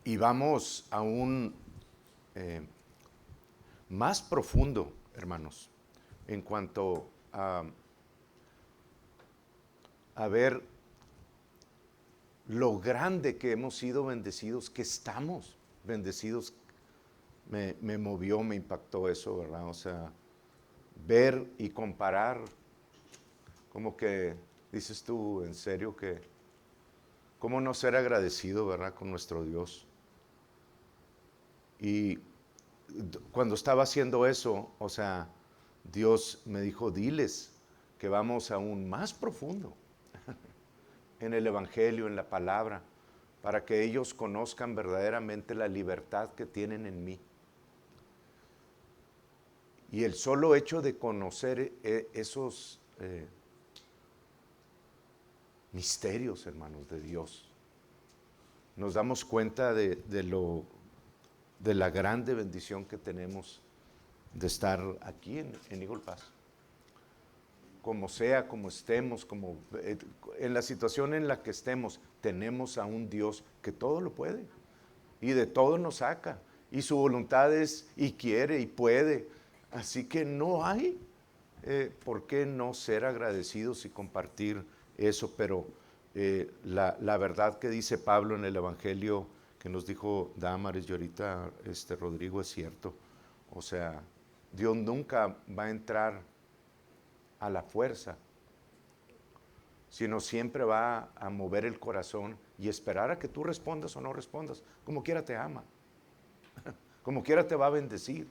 Y vamos a un eh, más profundo, hermanos, en cuanto a ver lo grande que hemos sido bendecidos, que estamos bendecidos. Me movió, me impactó eso, ¿verdad? O sea, ver y comparar, como que dices tú, en serio, que cómo no ser agradecido, ¿verdad? Con nuestro Dios. Y cuando estaba haciendo eso, o sea, Dios me dijo, diles que vamos aún más profundo en el Evangelio, en la palabra, para que ellos conozcan verdaderamente la libertad que tienen en mí. Y el solo hecho de conocer esos misterios, hermanos, de Dios, nos damos cuenta de la grande bendición que tenemos de estar aquí en Eagle Pass. Como sea, como estemos, en la situación en la que estemos, tenemos a un Dios que todo lo puede y de todo nos saca. Y su voluntad es y quiere y puede. Así que no hay por qué no ser agradecidos y compartir eso. Pero la verdad que dice Pablo en el Evangelio que nos dijo Damaris y ahorita Rodrigo es cierto. O sea, Dios nunca va a entrar a la fuerza, sino siempre va a mover el corazón y esperar a que tú respondas o no respondas. Como quiera te ama, como quiera te va a bendecir.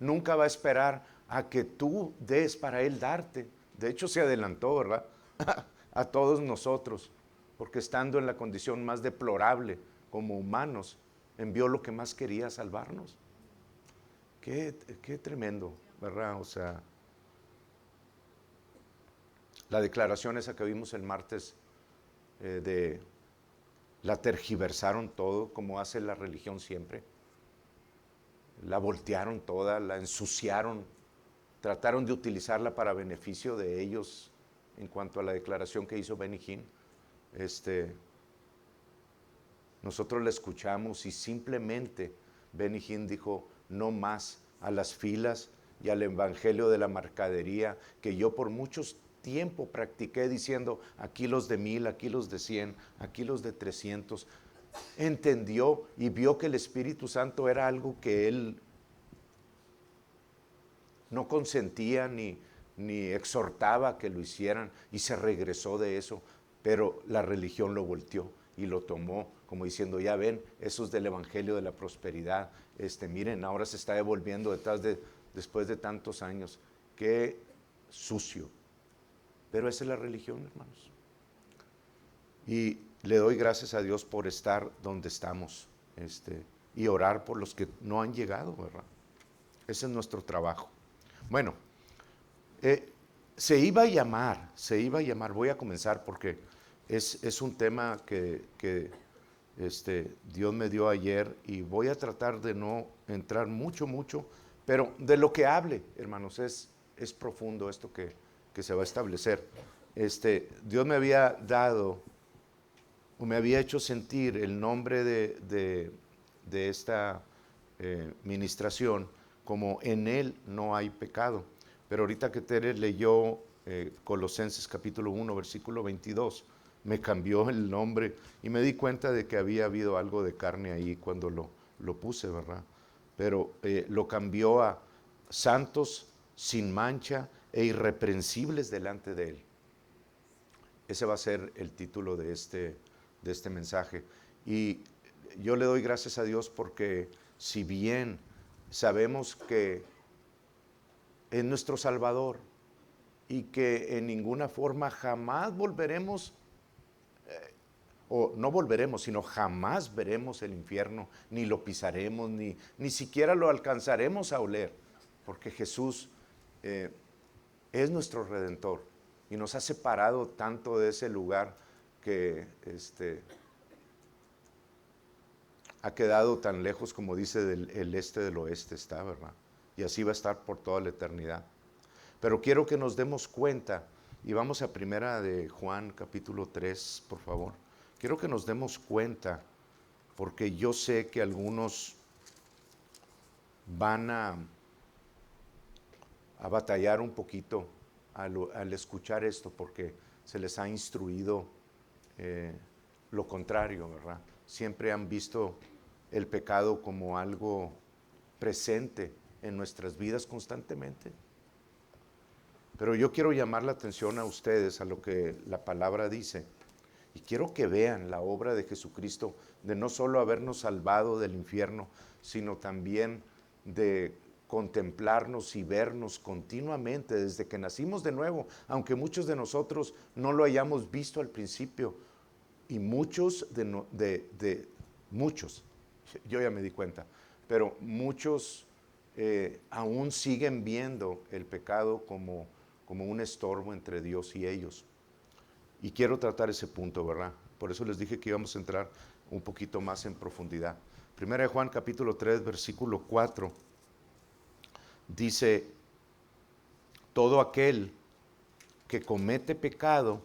Nunca va a esperar a que tú des para Él darte. De hecho se adelantó, ¿verdad? A todos nosotros, porque estando en la condición más deplorable como humanos, envió lo que más quería, salvarnos. Qué tremendo, ¿verdad? O sea, la declaración esa que vimos el martes de la tergiversaron todo, como hace la religión siempre. La voltearon toda, la ensuciaron, trataron de utilizarla para beneficio de ellos en cuanto a la declaración que hizo Benny Hinn. Nosotros la escuchamos y simplemente Benny Hinn dijo, no más a las filas y al evangelio de la mercadería que yo por muchos tiempo practiqué diciendo, aquí los de 1000, aquí los de 100, aquí los de 300. Entendió y vio que el Espíritu Santo era algo que él no consentía ni exhortaba que lo hicieran y se regresó de eso, pero la religión lo volteó y lo tomó como diciendo, ya ven, eso es del evangelio de la prosperidad, miren, ahora se está devolviendo después de tantos años, qué sucio, pero esa es la religión, hermanos. Y le doy gracias a Dios por estar donde estamos, y orar por los que no han llegado, ¿verdad? Ese es nuestro trabajo. Bueno, se iba a llamar, voy a comenzar porque es un tema que Dios me dio ayer y voy a tratar de no entrar mucho, pero de lo que hable, hermanos, es profundo esto que se va a establecer. Dios me había dado, o me había hecho sentir el nombre de esta ministración como en Él no hay pecado. Pero ahorita que Tere leyó Colosenses capítulo 1, versículo 22, me cambió el nombre y me di cuenta de que había habido algo de carne ahí cuando lo puse, ¿verdad? Pero lo cambió a santos, sin mancha e irreprensibles delante de Él. Ese va a ser el título de este mensaje. Y yo le doy gracias a Dios porque si bien sabemos que es nuestro Salvador y que en ninguna forma jamás volveremos, o no volveremos, sino jamás veremos el infierno, ni lo pisaremos, ni siquiera lo alcanzaremos a oler, porque Jesús es nuestro Redentor y nos ha separado tanto de ese lugar que ha quedado tan lejos como dice el este del oeste está, ¿verdad? Y así va a estar por toda la eternidad. Pero quiero que nos demos cuenta, y vamos a primera de Juan capítulo 3, por favor. Quiero que nos demos cuenta porque yo sé que algunos van a batallar un poquito al escuchar esto, porque se les ha instruido lo contrario, ¿verdad? Siempre han visto el pecado como algo presente en nuestras vidas constantemente. Pero yo quiero llamar la atención a ustedes a lo que la palabra dice. Y quiero que vean la obra de Jesucristo, de no solo habernos salvado del infierno, sino también de contemplarnos y vernos continuamente desde que nacimos de nuevo, aunque muchos de nosotros no lo hayamos visto al principio. Y muchos muchos, yo ya me di cuenta, pero muchos aún siguen viendo el pecado como un estorbo entre Dios y ellos. Y quiero tratar ese punto, ¿verdad? Por eso les dije que íbamos a entrar un poquito más en profundidad. Primera de Juan capítulo 3, versículo 4, dice, todo aquel que comete pecado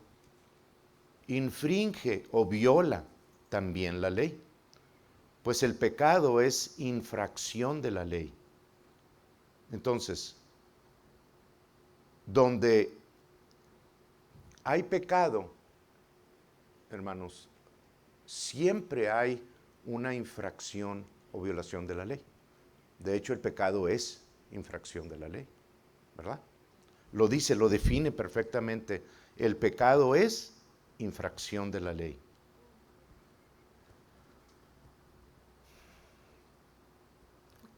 infringe o viola también la ley, pues el pecado es infracción de la ley. Entonces, donde hay pecado, hermanos, siempre hay una infracción o violación de la ley. De hecho, el pecado es infracción de la ley, ¿verdad? Lo dice, lo define perfectamente. El pecado es infracción de la ley.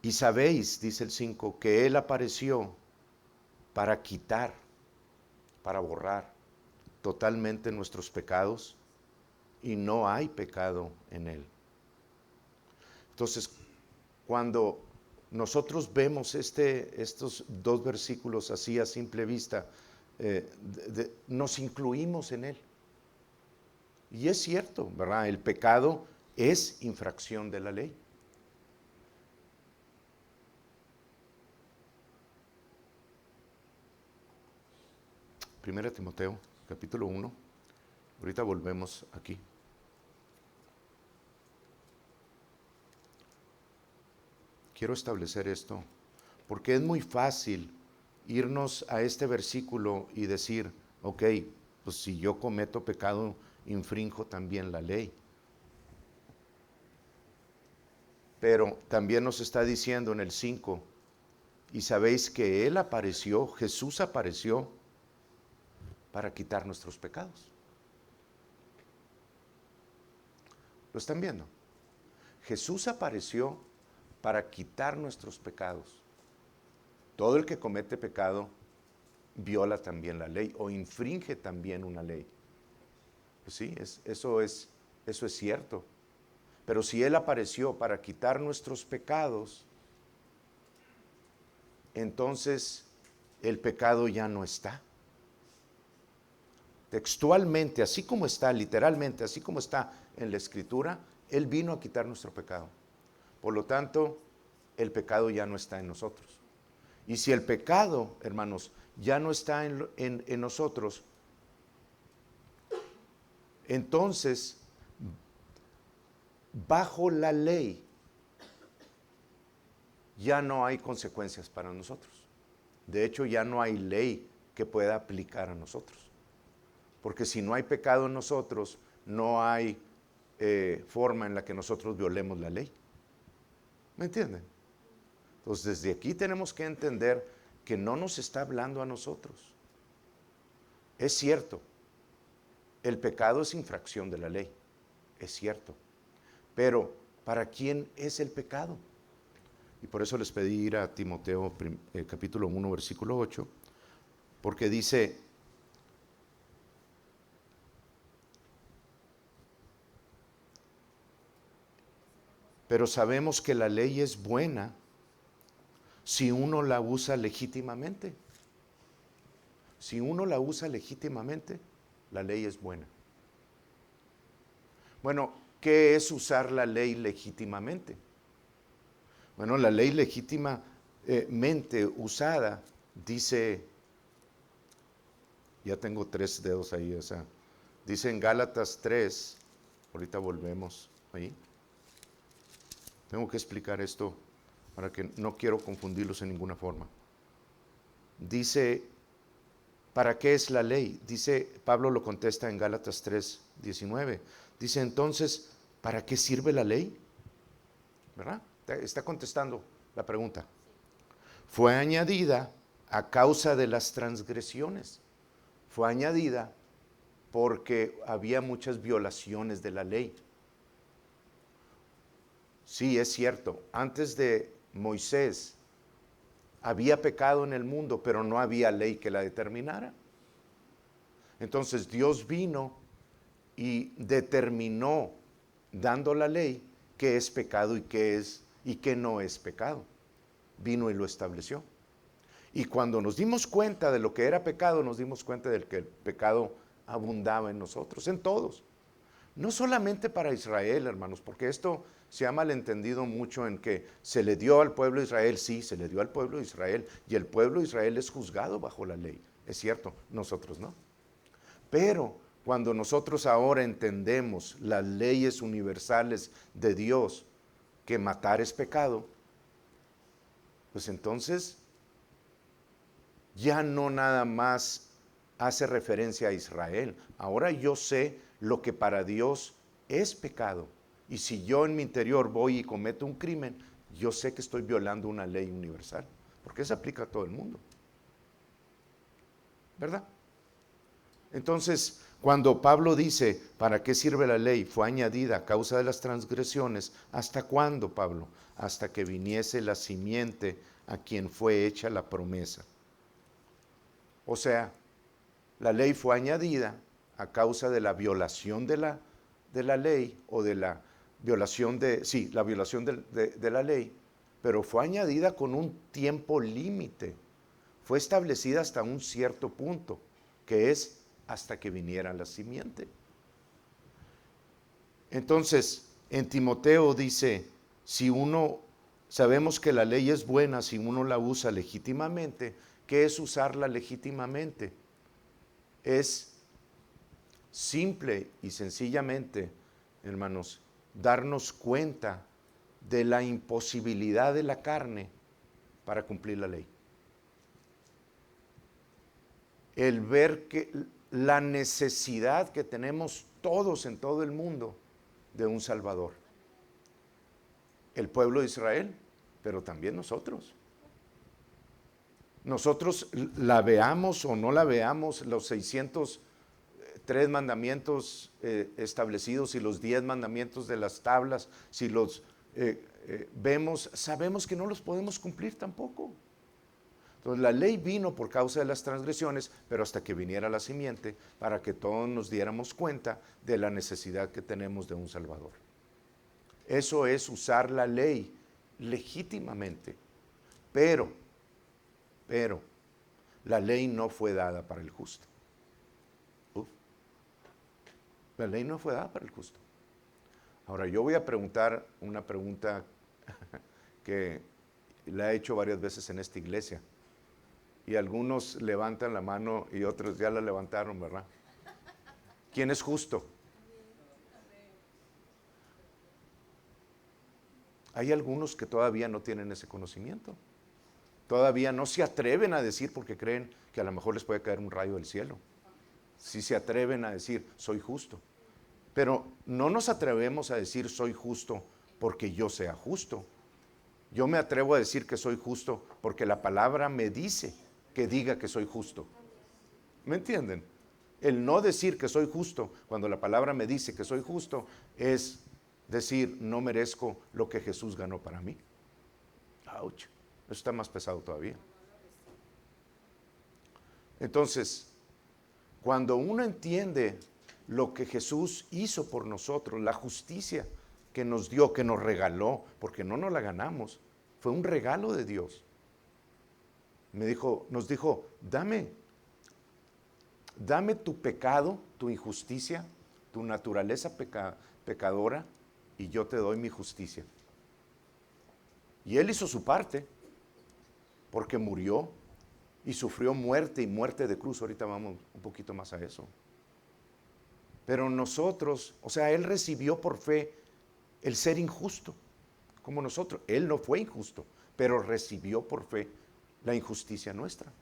Y sabéis, dice el 5, que Él apareció para quitar, para borrar totalmente nuestros pecados, y no hay pecado en Él. Entonces, cuando nosotros vemos estos dos versículos así a simple vista, nos incluimos en Él. Y es cierto, ¿verdad? El pecado es infracción de la ley. Primera Timoteo, capítulo 1. Ahorita volvemos aquí. Quiero establecer esto, porque es muy fácil irnos a este versículo y decir, ok, pues si yo cometo pecado, infrinjo también la ley. Pero también nos está diciendo en el 5, y sabéis que Él apareció, Jesús apareció para quitar nuestros pecados. ¿Lo están viendo? Jesús apareció para quitar nuestros pecados. Todo el que comete pecado viola también la ley o infringe también una ley. Pues sí, eso es cierto. Pero si Él apareció para quitar nuestros pecados, entonces el pecado ya no está. Textualmente, así como está, literalmente, así como está en la Escritura, Él vino a quitar nuestro pecado. Por lo tanto, el pecado ya no está en nosotros. Y si el pecado, hermanos, ya no está en nosotros, entonces, bajo la ley, ya no hay consecuencias para nosotros. De hecho, ya no hay ley que pueda aplicar a nosotros. Porque si no hay pecado en nosotros, no hay forma en la que nosotros violemos la ley. ¿Me entienden? Entonces, desde aquí tenemos que entender que no nos está hablando a nosotros. Es cierto, el pecado es infracción de la ley, es cierto. Pero, ¿para quién es el pecado? Y por eso les pedí ir a Timoteo capítulo 1, versículo 8, porque dice, pero sabemos que la ley es buena si uno la usa legítimamente. Si uno la usa legítimamente, la ley es buena. Bueno, ¿qué es usar la ley legítimamente? Bueno, la ley legítimamente usada dice, ya tengo 3 dedos ahí, dice en Gálatas 3, ahorita volvemos ahí. Tengo que explicar esto para que no quiero confundirlos en ninguna forma. Dice, ¿para qué es la ley? Dice, Pablo lo contesta en Gálatas 3:19. Dice, entonces, ¿para qué sirve la ley? ¿Verdad? Está contestando la pregunta. Fue añadida a causa de las transgresiones. Fue añadida porque había muchas violaciones de la ley. Sí, es cierto, antes de Moisés había pecado en el mundo, pero no había ley que la determinara. Entonces Dios vino y determinó, dando la ley, qué es pecado y qué no es pecado. Vino y lo estableció. Y cuando nos dimos cuenta de lo que era pecado, nos dimos cuenta de que el pecado abundaba en nosotros, en todos. No solamente para Israel, hermanos, porque esto se ha malentendido mucho en que se le dio al pueblo de Israel. Sí, se le dio al pueblo de Israel, y el pueblo de Israel es juzgado bajo la ley. Es cierto, nosotros no. Pero cuando nosotros ahora entendemos las leyes universales de Dios, que matar es pecado, pues entonces ya no nada más hace referencia a Israel. Ahora yo sé lo que para Dios es pecado. Y si yo en mi interior voy y cometo un crimen, yo sé que estoy violando una ley universal, porque se aplica a todo el mundo. ¿Verdad? Entonces, cuando Pablo dice, ¿para qué sirve la ley? Fue añadida a causa de las transgresiones. ¿Hasta cuándo, Pablo? Hasta que viniese la simiente a quien fue hecha la promesa. O sea, la ley fue añadida a causa de la violación de la ley, o de la violación la violación de la ley, pero fue añadida con un tiempo límite. Fue establecida hasta un cierto punto, que es hasta que viniera la simiente. Entonces, en Timoteo dice, sabemos que la ley es buena si uno la usa legítimamente. ¿Qué es usarla legítimamente? Es simple y sencillamente, hermanos, darnos cuenta de la imposibilidad de la carne para cumplir la ley. El ver que la necesidad que tenemos todos en todo el mundo de un Salvador. El pueblo de Israel, pero también nosotros. Nosotros la veamos o no la veamos, los 603 mandamientos establecidos y los 10 mandamientos de las tablas, si los vemos, sabemos que no los podemos cumplir tampoco. Entonces la ley vino por causa de las transgresiones, pero hasta que viniera la simiente, para que todos nos diéramos cuenta de la necesidad que tenemos de un Salvador. Eso es usar la ley legítimamente. Pero, la ley no fue dada para el justo. La ley no fue dada para el justo. Ahora, yo voy a preguntar una pregunta que la he hecho varias veces en esta iglesia. Y algunos levantan la mano y otros ya la levantaron, ¿verdad? ¿Quién es justo? Hay algunos que todavía no tienen ese conocimiento. Todavía no se atreven a decir porque creen que a lo mejor les puede caer un rayo del cielo. Si se atreven a decir, soy justo. Pero no nos atrevemos a decir, soy justo porque yo sea justo. Yo me atrevo a decir que soy justo porque la palabra me dice que diga que soy justo. ¿Me entienden? El no decir que soy justo cuando la palabra me dice que soy justo es decir, no merezco lo que Jesús ganó para mí. ¡Auch! Eso está más pesado todavía. Entonces, cuando uno entiende lo que Jesús hizo por nosotros, la justicia que nos dio, que nos regaló, porque no nos la ganamos, fue un regalo de Dios. Nos dijo, dame tu pecado, tu injusticia, tu naturaleza pecadora, y yo te doy mi justicia. Y Él hizo su parte, porque murió y sufrió muerte, y muerte de cruz. Ahorita vamos un poquito más a eso. Pero nosotros, o sea, Él recibió por fe el ser injusto, como nosotros. Él no fue injusto, pero recibió por fe la injusticia nuestra.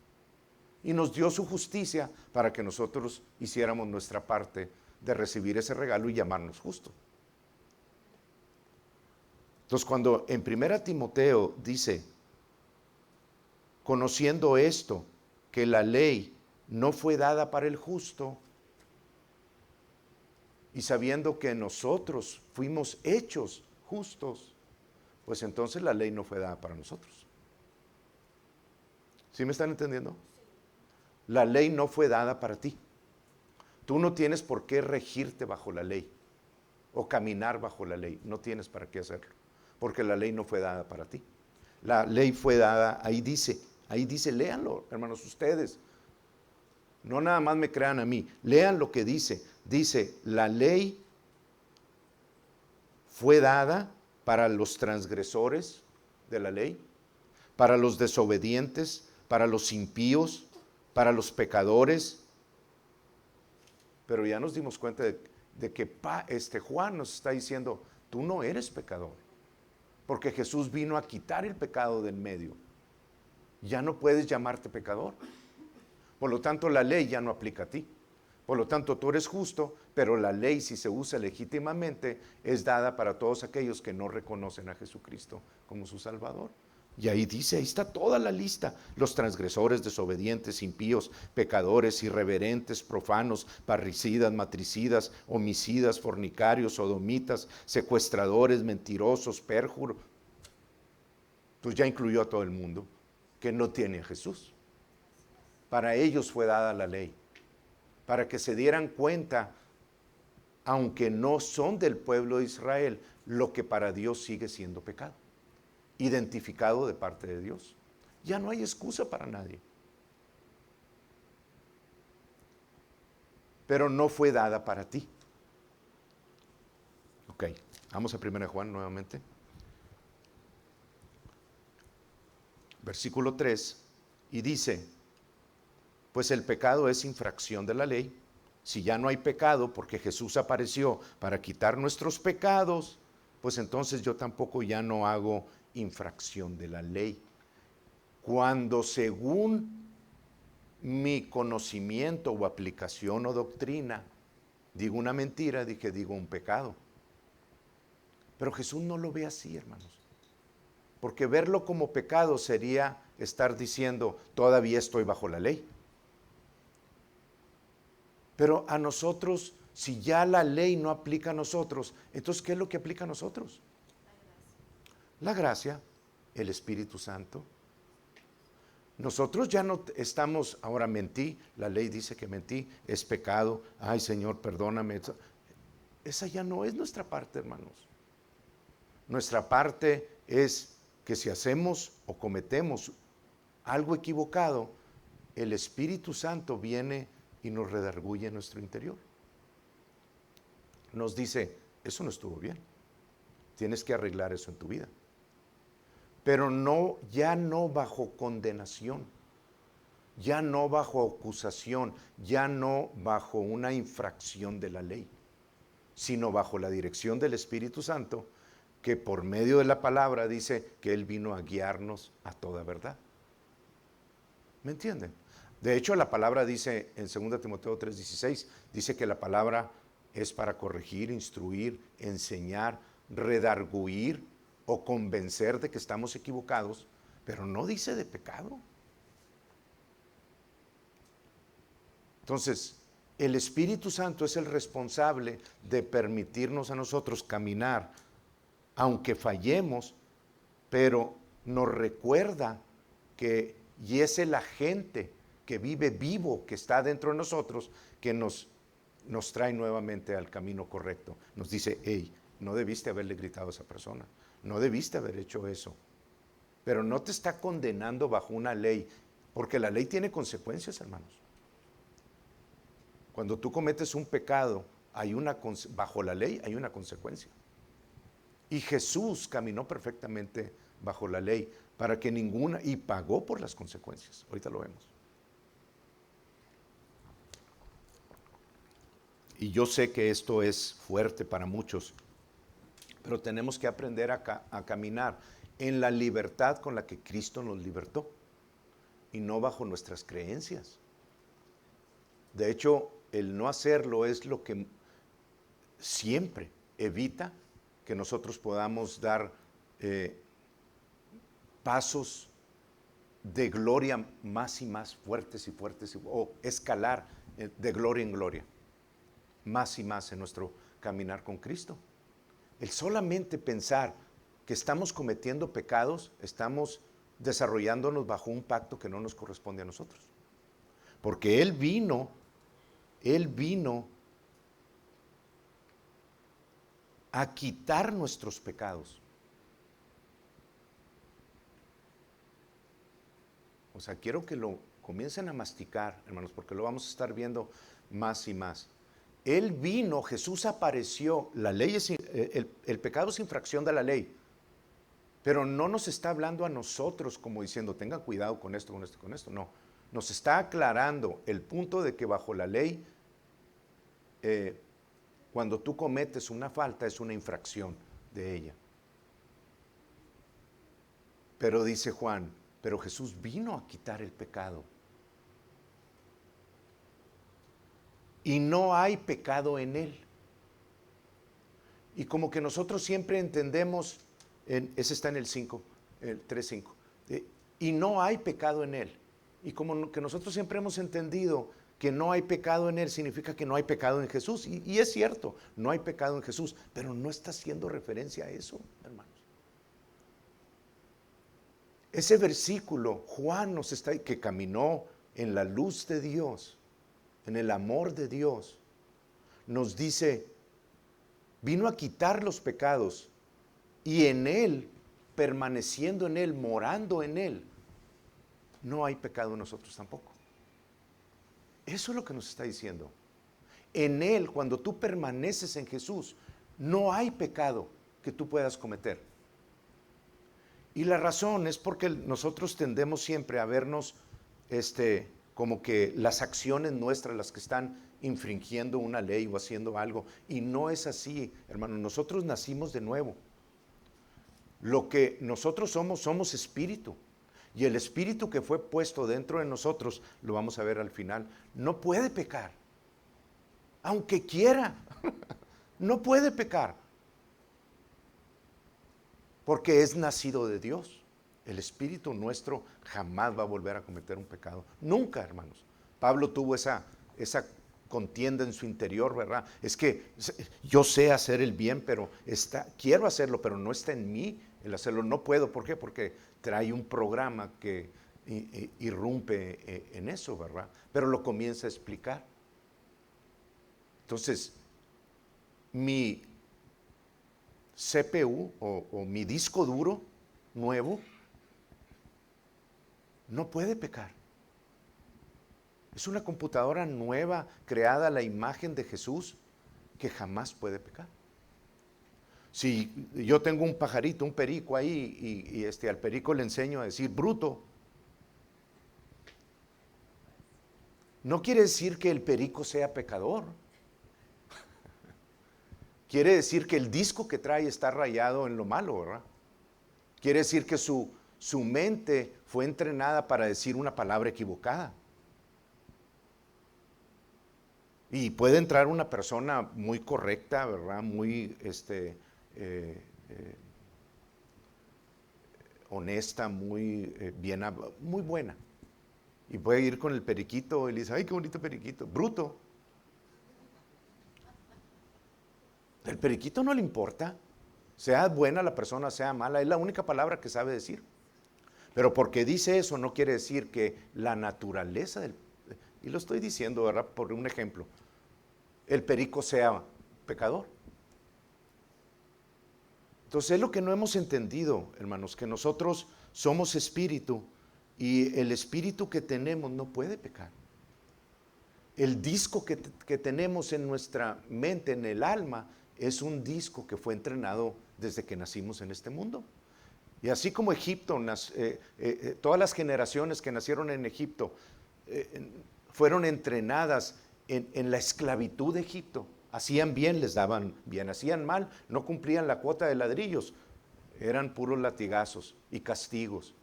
Y nos dio su justicia para que nosotros hiciéramos nuestra parte de recibir ese regalo y llamarnos justos. Entonces, cuando en 1 Timoteo dice, conociendo esto, que la ley no fue dada para el justo, y sabiendo que nosotros fuimos hechos justos, pues entonces la ley no fue dada para nosotros. ¿Sí me están entendiendo? La ley no fue dada para ti. Tú no tienes por qué regirte bajo la ley o caminar bajo la ley. No tienes para qué hacerlo, porque la ley no fue dada para ti. La ley fue dada, ahí dice, léanlo, hermanos, ustedes. No nada más me crean a mí, lean lo que dice. Dice, la ley fue dada para los transgresores de la ley, para los desobedientes, para los impíos, para los pecadores. Pero ya nos dimos cuenta de que Juan nos está diciendo, tú no eres pecador, porque Jesús vino a quitar el pecado del medio. Ya no puedes llamarte pecador. Por lo tanto, la ley ya no aplica a ti. Por lo tanto, tú eres justo, pero la ley, si se usa legítimamente, es dada para todos aquellos que no reconocen a Jesucristo como su Salvador. Y ahí dice, ahí está toda la lista: los transgresores, desobedientes, impíos, pecadores, irreverentes, profanos, parricidas, matricidas, homicidas, fornicarios, sodomitas, secuestradores, mentirosos, pérjuros. Pues ya incluyó a todo el mundo que no tiene a Jesús. Para ellos fue dada la ley, para que se dieran cuenta, aunque no son del pueblo de Israel, lo que para Dios sigue siendo pecado, identificado de parte de Dios. Ya no hay excusa para nadie. Pero no fue dada para ti. Ok, vamos a 1 Juan nuevamente. Versículo 3, y dice, pues el pecado es infracción de la ley. Si ya no hay pecado porque Jesús apareció para quitar nuestros pecados, pues entonces yo tampoco ya no hago infracción de la ley. Cuando según mi conocimiento o aplicación o doctrina digo una mentira, digo un pecado. Pero Jesús no lo ve así, hermanos. Porque verlo como pecado sería estar diciendo, todavía estoy bajo la ley. Pero a nosotros, si ya la ley no aplica a nosotros, entonces ¿qué es lo que aplica a nosotros? La gracia, el Espíritu Santo. Nosotros ya no estamos, ahora mentí, la ley dice que mentí, es pecado, ay Señor, perdóname. Esa ya no es nuestra parte, hermanos. Nuestra parte es que si hacemos o cometemos algo equivocado, el Espíritu Santo viene y nos redarguye en nuestro interior. Nos dice, eso no estuvo bien, tienes que arreglar eso en tu vida. Pero no, ya no bajo condenación, ya no bajo acusación, ya no bajo una infracción de la ley, sino bajo la dirección del Espíritu Santo, que por medio de la palabra dice que Él vino a guiarnos a toda verdad. ¿Me entienden? De hecho, la palabra dice en 2 Timoteo 3:16, dice que la palabra es para corregir, instruir, enseñar, redarguir o convencer de que estamos equivocados, pero no dice de pecado. Entonces, el Espíritu Santo es el responsable de permitirnos a nosotros caminar, aunque fallemos, pero nos recuerda que, y es el agente que vive vivo, que está dentro de nosotros, que nos trae nuevamente al camino correcto. Nos dice, hey, no debiste haberle gritado a esa persona, no debiste haber hecho eso, pero no te está condenando bajo una ley, porque la ley tiene consecuencias, hermanos. Cuando tú cometes un pecado, bajo la ley hay una consecuencia. Y Jesús caminó perfectamente bajo la ley para que ninguna, y pagó por las consecuencias. Ahorita lo vemos. Y yo sé que esto es fuerte para muchos, Pero tenemos que aprender a caminar en la libertad con la que Cristo nos libertó y no bajo nuestras creencias. De hecho, el no hacerlo es lo que siempre evita que nosotros podamos dar pasos de gloria más y más fuertes y fuertes, o escalar de gloria en gloria, más y más en nuestro caminar con Cristo. El solamente pensar que estamos cometiendo pecados, estamos desarrollándonos bajo un pacto que no nos corresponde a nosotros. Porque Él vino a quitar nuestros pecados. O sea, quiero que lo comiencen a masticar, hermanos, porque lo vamos a estar viendo más y más. Él vino, Jesús apareció, la ley es, el pecado es infracción de la ley, pero no nos está hablando a nosotros como diciendo, tengan cuidado con esto, con esto, con esto, no. Nos está aclarando el punto de que bajo la ley, cuando tú cometes una falta es una infracción de ella. Pero dice Juan, pero Jesús vino a quitar el pecado. Y no hay pecado en Él. Y como que nosotros siempre entendemos, ese está en el 5, el 3:5, y no hay pecado en Él. Y como que nosotros siempre hemos entendido que no hay pecado en Él, significa que no hay pecado en Jesús. Y es cierto, no hay pecado en Jesús, pero no está haciendo referencia a eso, hermanos. Ese versículo, Juan nos está, que caminó en la luz de Dios, en el amor de Dios, nos dice, vino a quitar los pecados y en Él, permaneciendo en Él, morando en Él, no hay pecado en nosotros tampoco. Eso es lo que nos está diciendo. En Él, cuando tú permaneces en Jesús, no hay pecado que tú puedas cometer. Y la razón es porque nosotros tendemos siempre a vernos como que las acciones nuestras las que están infringiendo una ley o haciendo algo. Y no es así, hermano. Nosotros nacimos de nuevo. Lo que nosotros somos espíritu. Y el espíritu que fue puesto dentro de nosotros, lo vamos a ver al final, no puede pecar. Aunque quiera, no puede pecar. Porque es nacido de Dios. El espíritu nuestro jamás va a volver a cometer un pecado. Nunca, hermanos. Pablo tuvo esa contienda en su interior, ¿verdad? Es que yo sé hacer el bien, pero quiero hacerlo, pero no está en mí el hacerlo. No puedo. ¿Por qué? Porque trae un programa que irrumpe en eso, ¿verdad? Pero lo comienza a explicar. Entonces, mi CPU o mi disco duro nuevo no puede pecar. Es una computadora nueva creada a la imagen de Jesús que jamás puede pecar. Si yo tengo un pajarito, un perico ahí y al perico le enseño a decir bruto, no quiere decir que el perico sea pecador. Quiere decir que el disco que trae está rayado en lo malo, ¿verdad? Quiere decir que su mente fue entrenada para decir una palabra equivocada. Y puede entrar una persona muy correcta, ¿verdad? Muy honesta, muy muy buena. Y puede ir con el periquito y le dice, ay, qué bonito periquito, bruto. El periquito no le importa, sea buena la persona, sea mala, es la única palabra que sabe decir. Pero porque dice eso no quiere decir que la naturaleza y lo estoy diciendo, ¿verdad? Por un ejemplo, el perico sea pecador. Entonces es lo que no hemos entendido, hermanos, que nosotros somos espíritu y el espíritu que tenemos no puede pecar. El disco que tenemos en nuestra mente, en el alma, es un disco que fue entrenado desde que nacimos en este mundo. Y así como Egipto, todas las generaciones que nacieron en Egipto fueron entrenadas en la esclavitud de Egipto. Hacían bien, les daban bien. Hacían mal, no cumplían la cuota de ladrillos. Eran puros latigazos y castigos.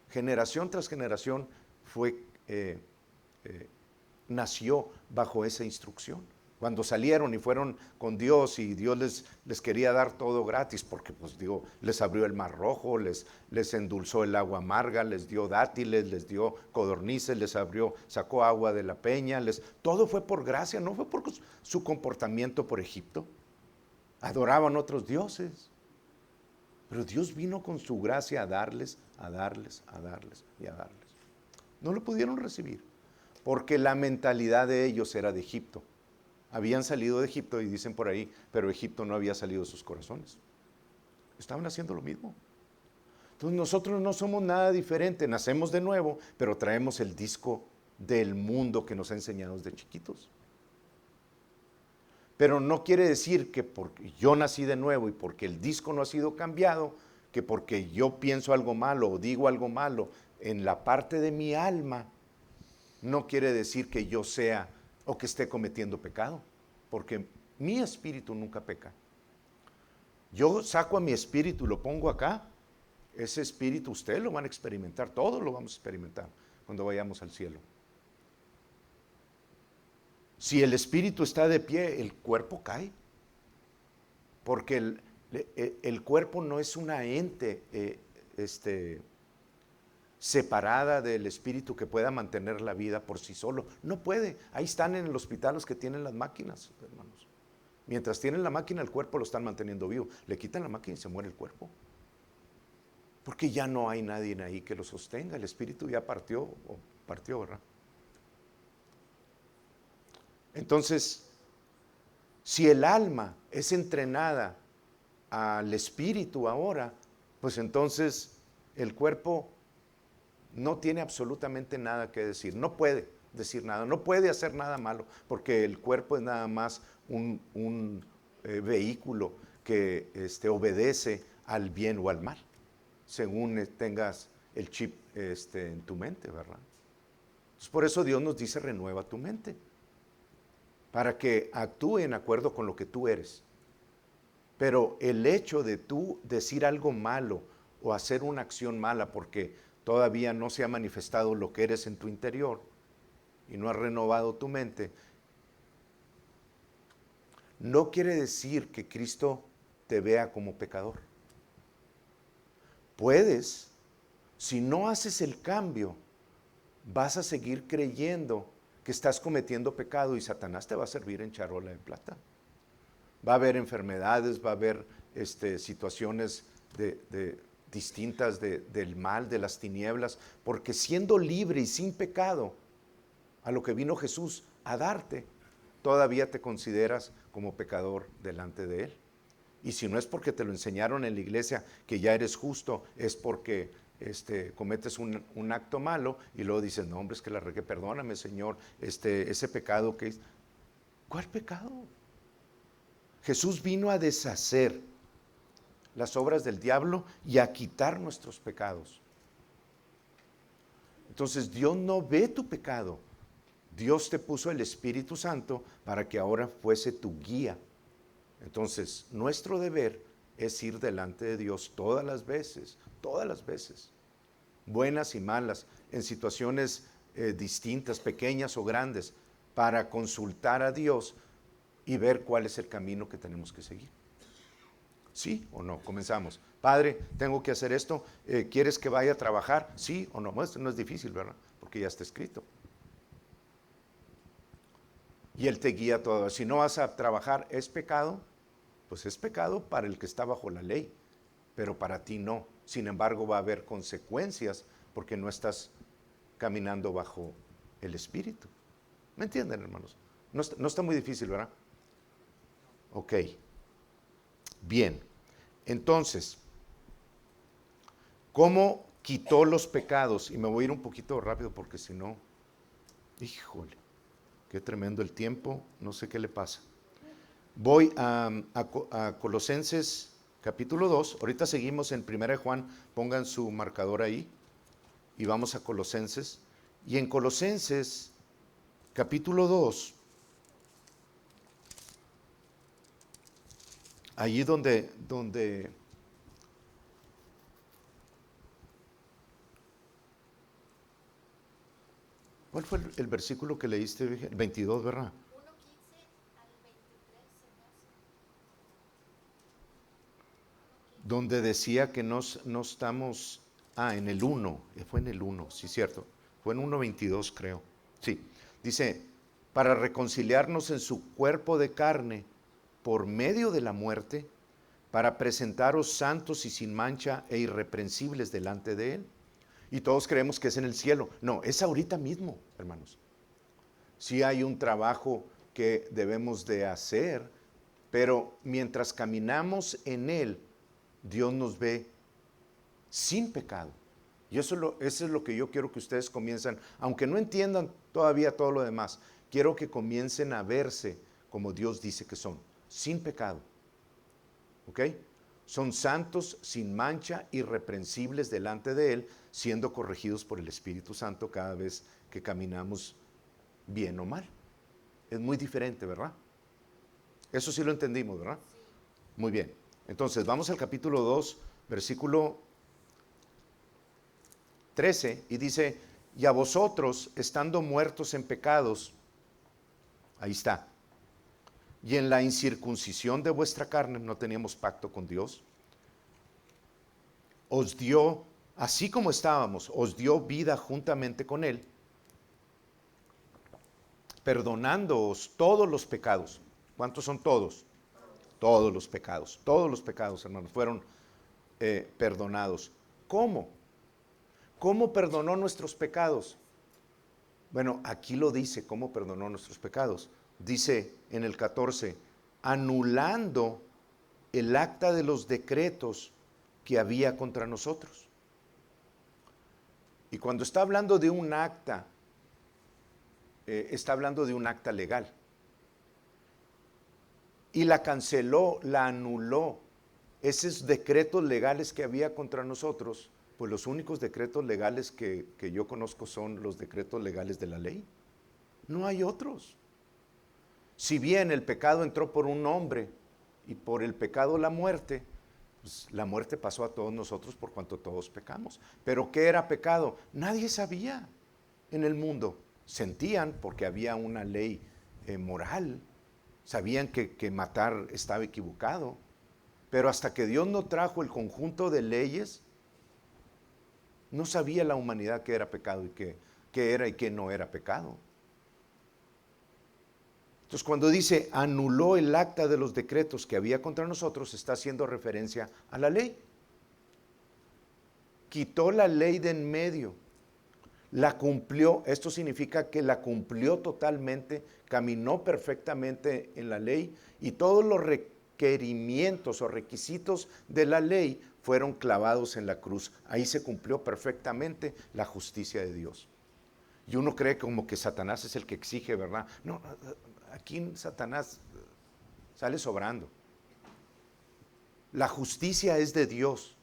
Generación tras generación nació bajo esa instrucción. Cuando salieron y fueron con Dios y Dios les quería dar todo gratis, porque pues digo, les abrió el mar rojo, les endulzó el agua amarga, les dio dátiles, les dio codornices, sacó agua de la peña, todo fue por gracia, no fue por su comportamiento por Egipto. Adoraban otros dioses. Pero Dios vino con su gracia a darles, a darles, a darles y a darles. No lo pudieron recibir, porque la mentalidad de ellos era de Egipto. Habían salido de Egipto y dicen por ahí, pero Egipto no había salido de sus corazones. Estaban haciendo lo mismo. Entonces nosotros no somos nada diferente, nacemos de nuevo, pero traemos el disco del mundo que nos ha enseñado desde chiquitos. Pero no quiere decir que porque yo nací de nuevo y porque el disco no ha sido cambiado, que porque yo pienso algo malo o digo algo malo en la parte de mi alma, no quiere decir que yo sea o que esté cometiendo pecado, porque mi espíritu nunca peca. Yo saco a mi espíritu y lo pongo acá, ese espíritu ustedes lo van a experimentar, todos lo vamos a experimentar cuando vayamos al cielo. Si el espíritu está de pie, el cuerpo cae, porque el cuerpo no es una ente separada del espíritu que pueda mantener la vida por sí solo. No puede. Ahí están en el hospital los que tienen las máquinas, hermanos. Mientras tienen la máquina, el cuerpo lo están manteniendo vivo. Le quitan la máquina y se muere el cuerpo. Porque ya no hay nadie ahí que lo sostenga. El espíritu ya partió, ¿verdad? Entonces, si el alma es entrenada al espíritu ahora, pues entonces el cuerpo no tiene absolutamente nada que decir, no puede decir nada, no puede hacer nada malo, porque el cuerpo es nada más un vehículo que obedece al bien o al mal, según tengas el chip en tu mente, ¿verdad? Entonces, por eso Dios nos dice, renueva tu mente, para que actúe en acuerdo con lo que tú eres. Pero el hecho de tú decir algo malo o hacer una acción mala porque todavía no se ha manifestado lo que eres en tu interior y no has renovado tu mente, no quiere decir que Cristo te vea como pecador. Puedes, si no haces el cambio, vas a seguir creyendo que estás cometiendo pecado y Satanás te va a servir en charola de plata. Va a haber enfermedades, va a haber situaciones distintas del mal, de las tinieblas, porque siendo libre y sin pecado, a lo que vino Jesús a darte, todavía te consideras como pecador delante de Él. Y si no es porque te lo enseñaron en la iglesia que ya eres justo, es porque cometes un acto malo y luego dices, no hombre, es que la regué, perdóname Señor, ese pecado que hice. ¿Cuál pecado? Jesús vino a deshacer las obras del diablo y a quitar nuestros pecados. Entonces Dios no ve tu pecado. Dios te puso el Espíritu Santo para que ahora fuese tu guía. Entonces nuestro deber es ir delante de Dios todas las veces, buenas y malas, en situaciones distintas, pequeñas o grandes, para consultar a Dios y ver cuál es el camino que tenemos que seguir. ¿Sí o no? Comenzamos. Padre, tengo que hacer esto. ¿Quieres que vaya a trabajar? ¿Sí o no? Esto no es difícil, ¿verdad? Porque ya está escrito. Y Él te guía todo. Si no vas a trabajar, ¿es pecado? Pues es pecado para el que está bajo la ley, pero para ti no. Sin embargo, va a haber consecuencias porque no estás caminando bajo el Espíritu. ¿Me entienden, hermanos? No está muy difícil, ¿verdad? Ok. Bien. Entonces, ¿cómo quitó los pecados? Y me voy a ir un poquito rápido porque si no, híjole, qué tremendo el tiempo, no sé qué le pasa. Voy a Colosenses capítulo 2, ahorita seguimos en 1 Juan, pongan su marcador ahí y vamos a Colosenses. Y en Colosenses capítulo 2, Allí donde ¿cuál fue el versículo que leíste? El 22, ¿verdad? 1:15 al 23 se me hace. Donde decía que no estamos, en el 1, fue en el 1, sí, cierto, fue en 1:22 creo, sí, dice, para reconciliarnos en su cuerpo de carne por medio de la muerte, para presentaros santos y sin mancha e irreprensibles delante de Él. Y todos creemos que es en el cielo. No, es ahorita mismo, hermanos. Sí hay un trabajo que debemos de hacer, pero mientras caminamos en Él, Dios nos ve sin pecado. Y eso es lo que yo quiero que ustedes comiencen, aunque no entiendan todavía todo lo demás, quiero que comiencen a verse como Dios dice que son, sin pecado. ¿Ok? Son santos, sin mancha, irreprensibles delante de Él, siendo corregidos por el Espíritu Santo cada vez que caminamos bien o mal. Es muy diferente, ¿verdad? Eso sí lo entendimos, ¿verdad? Muy bien. Entonces, vamos al capítulo 2, versículo 13, y dice, y a vosotros, estando muertos en pecados, ahí está, y en la incircuncisión de vuestra carne, no teníamos pacto con Dios, os dio, así como estábamos, os dio vida juntamente con Él, perdonándoos todos los pecados. ¿Cuántos son todos? Todos los pecados, hermanos, fueron perdonados. ¿Cómo? ¿Cómo perdonó nuestros pecados? Bueno, aquí lo dice, cómo perdonó nuestros pecados. Dice en el 14, anulando el acta de los decretos que había contra nosotros. Y cuando está hablando de un acta, está hablando de un acta legal. Y la canceló, la anuló. Esos decretos legales que había contra nosotros, pues los únicos decretos legales que yo conozco son los decretos legales de la ley. No hay otros. Si bien el pecado entró por un hombre y por el pecado la muerte, pues la muerte pasó a todos nosotros por cuanto todos pecamos. Pero ¿qué era pecado? Nadie sabía en el mundo. Sentían porque había una ley moral, sabían que matar estaba equivocado, pero hasta que Dios no trajo el conjunto de leyes, no sabía la humanidad qué era pecado y qué era y qué no era pecado. Entonces, cuando dice anuló el acta de los decretos que había contra nosotros, está haciendo referencia a la ley. Quitó la ley de en medio, la cumplió. Esto significa que la cumplió totalmente, caminó perfectamente en la ley y todos los requerimientos o requisitos de la ley fueron clavados en la cruz. Ahí se cumplió perfectamente la justicia de Dios. Y uno cree como que Satanás es el que exige, ¿verdad? No, aquí Satanás sale sobrando. La justicia es de Dios.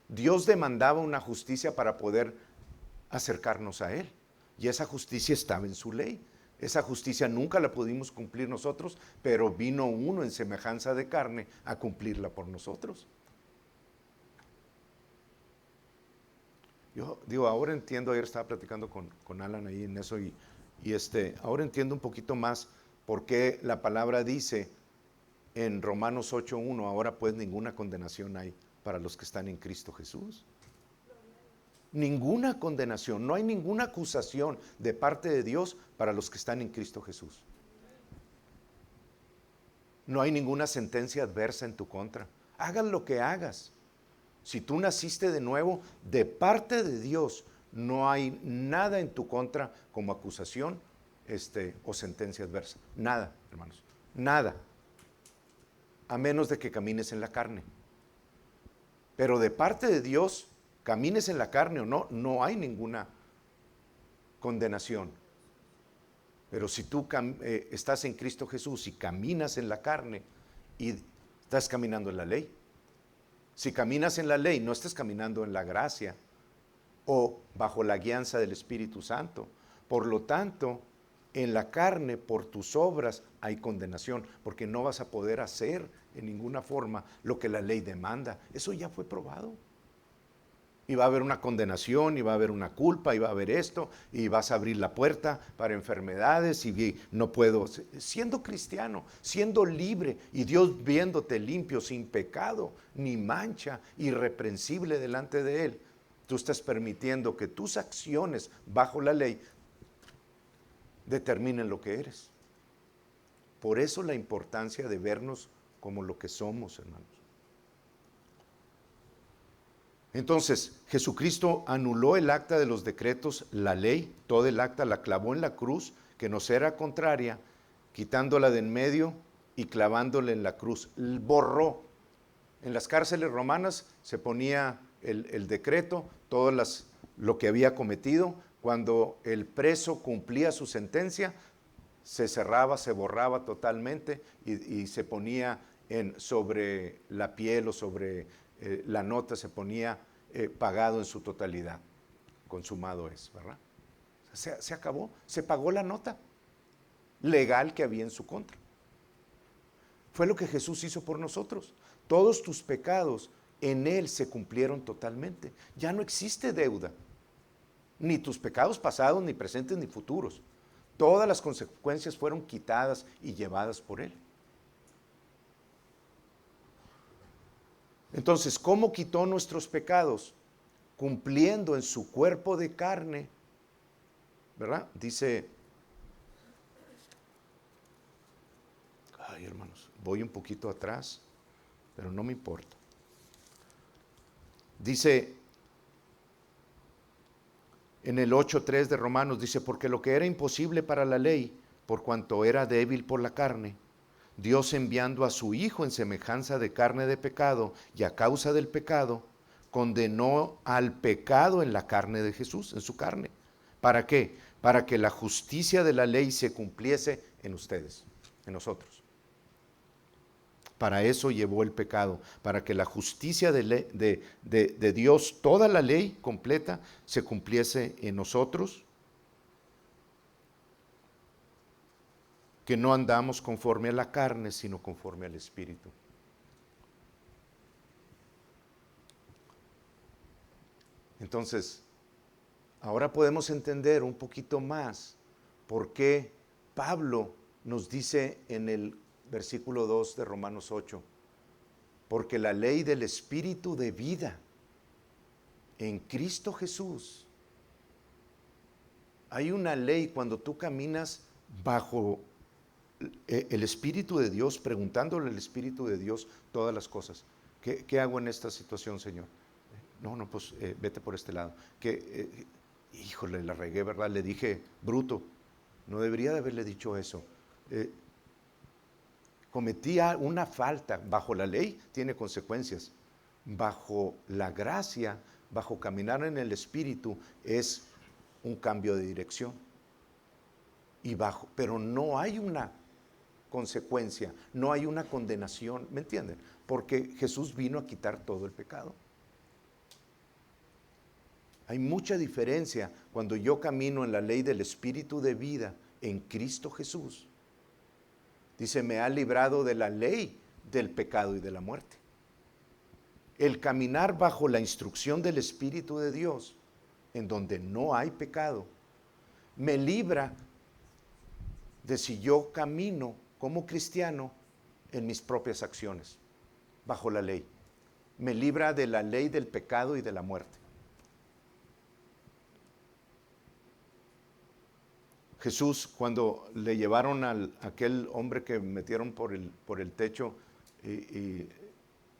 Dios demandaba una justicia para poder acercarnos a Él. Y esa justicia estaba en su ley. Esa justicia nunca la pudimos cumplir nosotros, pero vino uno en semejanza de carne a cumplirla por nosotros. Yo digo, ahora entiendo, ayer estaba platicando con Alan ahí en eso y ahora entiendo un poquito más por qué la palabra dice en Romanos 8:1, ahora pues ninguna condenación hay para los que están en Cristo Jesús. Ninguna condenación, no hay ninguna acusación de parte de Dios para los que están en Cristo Jesús. No hay ninguna sentencia adversa en tu contra. Hagas lo que hagas. Si tú naciste de nuevo, de parte de Dios, no hay nada en tu contra como acusación o sentencia adversa. Nada, hermanos. Nada. A menos de que camines en la carne. Pero de parte de Dios, camines en la carne o no, no hay ninguna condenación. Pero si tú estás en Cristo Jesús y caminas en la carne y estás caminando en la ley. Si caminas en la ley, no estás caminando en la gracia o bajo la guianza del Espíritu Santo. Por lo tanto, En la carne, por tus obras, hay condenación, porque no vas a poder hacer en ninguna forma lo que la ley demanda. Eso ya fue probado. Y va a haber una condenación, y va a haber una culpa, y va a haber esto, y vas a abrir la puerta para enfermedades, y no puedo, siendo cristiano, siendo libre, y Dios viéndote limpio, sin pecado, ni mancha, irreprensible delante de Él, tú estás permitiendo que tus acciones bajo la ley determinen lo que eres. Por eso la importancia de vernos como lo que somos, hermanos. Entonces, Jesucristo anuló el acta de los decretos, la ley, todo el acta la clavó en la cruz, que nos era contraria, quitándola de en medio y clavándola en la cruz. Borró. En las cárceles romanas se ponía el decreto, lo que había cometido. Cuando el preso cumplía su sentencia, se cerraba, se borraba totalmente y se ponía sobre la piel o sobre la nota, se ponía pagado en su totalidad. Consumado es, ¿verdad? Se acabó, se pagó la nota legal que había en su contra. Fue lo que Jesús hizo por nosotros. Todos tus pecados en Él se cumplieron totalmente. Ya no existe deuda. Ni tus pecados pasados, ni presentes, ni futuros. Todas las consecuencias fueron quitadas y llevadas por Él. Entonces, ¿cómo quitó nuestros pecados? Cumpliendo en su cuerpo de carne, ¿verdad? Dice, ay hermanos, voy un poquito atrás, pero no me importa. Dice en el 8:3 de Romanos, dice, porque lo que era imposible para la ley, por cuanto era débil por la carne, Dios enviando a su Hijo en semejanza de carne de pecado y a causa del pecado, condenó al pecado en la carne de Jesús, en su carne. ¿Para qué? Para que la justicia de la ley se cumpliese en ustedes, en nosotros. Para eso llevó el pecado, para que la justicia de Dios, toda la ley completa, se cumpliese en nosotros, que no andamos conforme a la carne, sino conforme al Espíritu. Entonces, ahora podemos entender un poquito más por qué Pablo nos dice en el versículo 2 de Romanos 8, porque la ley del Espíritu de vida en Cristo Jesús. Hay una ley cuando tú caminas bajo el Espíritu de Dios, preguntándole al Espíritu de Dios todas las cosas. ¿Qué hago en esta situación, Señor? No, pues vete por este lado. Híjole, la regué, ¿verdad? Le dije bruto. No debería de haberle dicho eso. Cometí una falta. Bajo la ley tiene consecuencias. Bajo la gracia, bajo caminar en el Espíritu, es un cambio de dirección. Pero no hay una consecuencia, no hay una condenación, ¿me entienden? Porque Jesús vino a quitar todo el pecado. Hay mucha diferencia cuando yo camino en la ley del Espíritu de vida en Cristo Jesús. Dice, me ha librado de la ley del pecado y de la muerte. El caminar bajo la instrucción del Espíritu de Dios, en donde no hay pecado, me libra de si yo camino como cristiano en mis propias acciones, bajo la ley. Me libra de la ley del pecado y de la muerte. Jesús, cuando le llevaron a aquel hombre que metieron por el techo y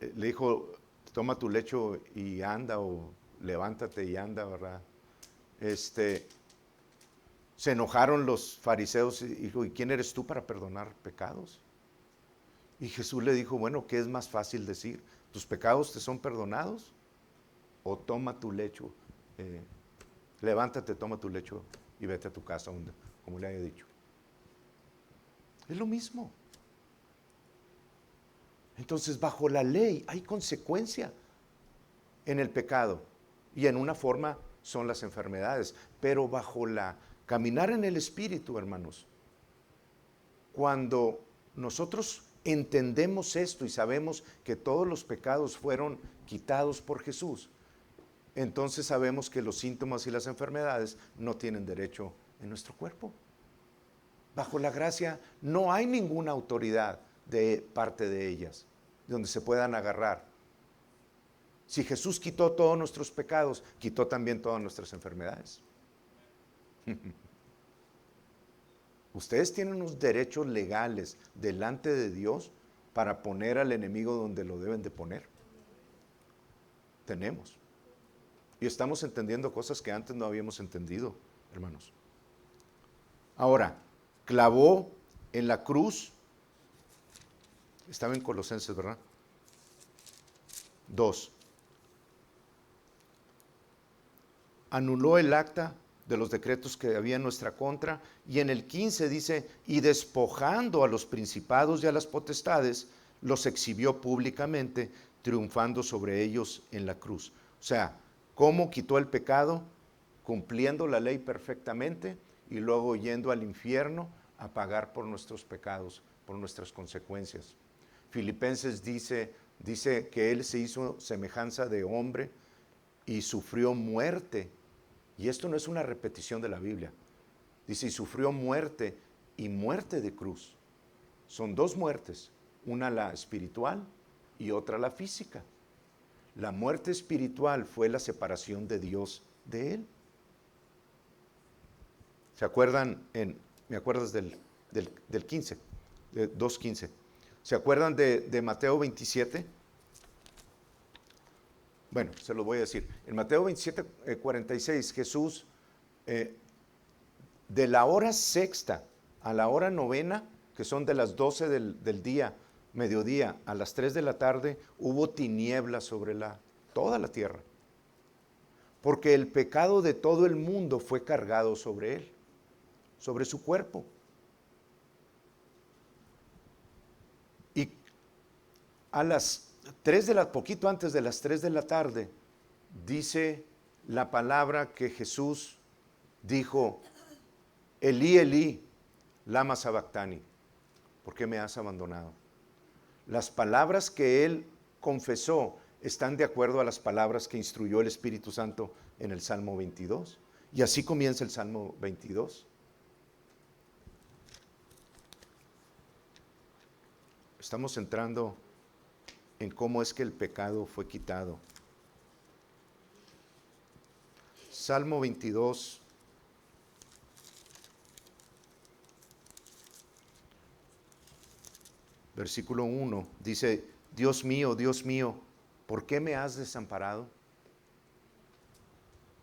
le dijo, toma tu lecho y anda, o levántate y anda, ¿verdad? Se enojaron los fariseos y dijo, ¿y quién eres tú para perdonar pecados? Y Jesús le dijo, bueno, ¿qué es más fácil decir? ¿Tus pecados te son perdonados? O toma tu lecho, levántate, toma tu lecho y vete a tu casa, como le haya dicho. Es lo mismo. Entonces, bajo la ley hay consecuencia en el pecado, y en una forma son las enfermedades, pero bajo la Caminar en el Espíritu, hermanos. Cuando nosotros entendemos esto y sabemos que todos los pecados fueron quitados por Jesús, entonces sabemos que los síntomas y las enfermedades no tienen derecho en nuestro cuerpo. Bajo la gracia no hay ninguna autoridad de parte de ellas donde se puedan agarrar. Si Jesús quitó todos nuestros pecados, quitó también todas nuestras enfermedades. Ustedes tienen unos derechos legales delante de Dios para poner al enemigo donde lo deben de poner. Tenemos. Y estamos entendiendo cosas que antes no habíamos entendido, hermanos. Ahora, clavó en la cruz, estaba en Colosenses, ¿verdad? 2. Anuló el acta de los decretos que había en nuestra contra, y en el 15 dice, y despojando a los principados y a las potestades, los exhibió públicamente, triunfando sobre ellos en la cruz. O sea, ¿cómo quitó el pecado? Cumpliendo la ley perfectamente y luego yendo al infierno a pagar por nuestros pecados, por nuestras consecuencias. Filipenses dice que Él se hizo semejanza de hombre y sufrió muerte. Y esto no es una repetición de la Biblia. Dice, y sufrió muerte y muerte de cruz. Son dos muertes, una la espiritual y otra la física. La muerte espiritual fue la separación de Dios de Él. ¿Se acuerdan? ¿Me acuerdas del 15? De 2.15. ¿Se acuerdan de Mateo 27? Bueno, se lo voy a decir. En Mateo 27, 46, Jesús, de la hora sexta a la hora novena, que son de las 12 del día, mediodía, a las 3 de la tarde, hubo tinieblas sobre toda la tierra. Porque el pecado de todo el mundo fue cargado sobre él, sobre su cuerpo. Y a las poquito antes de las 3 de la tarde, dice la palabra que Jesús dijo, Elí, Elí, lama sabactani, ¿por qué me has abandonado? Las palabras que él confesó están de acuerdo a las palabras que instruyó el Espíritu Santo en el Salmo 22. Y así comienza el Salmo 22. Estamos entrando en cómo es que el pecado fue quitado. Salmo 22. Versículo 1 dice, Dios mío, ¿por qué me has desamparado?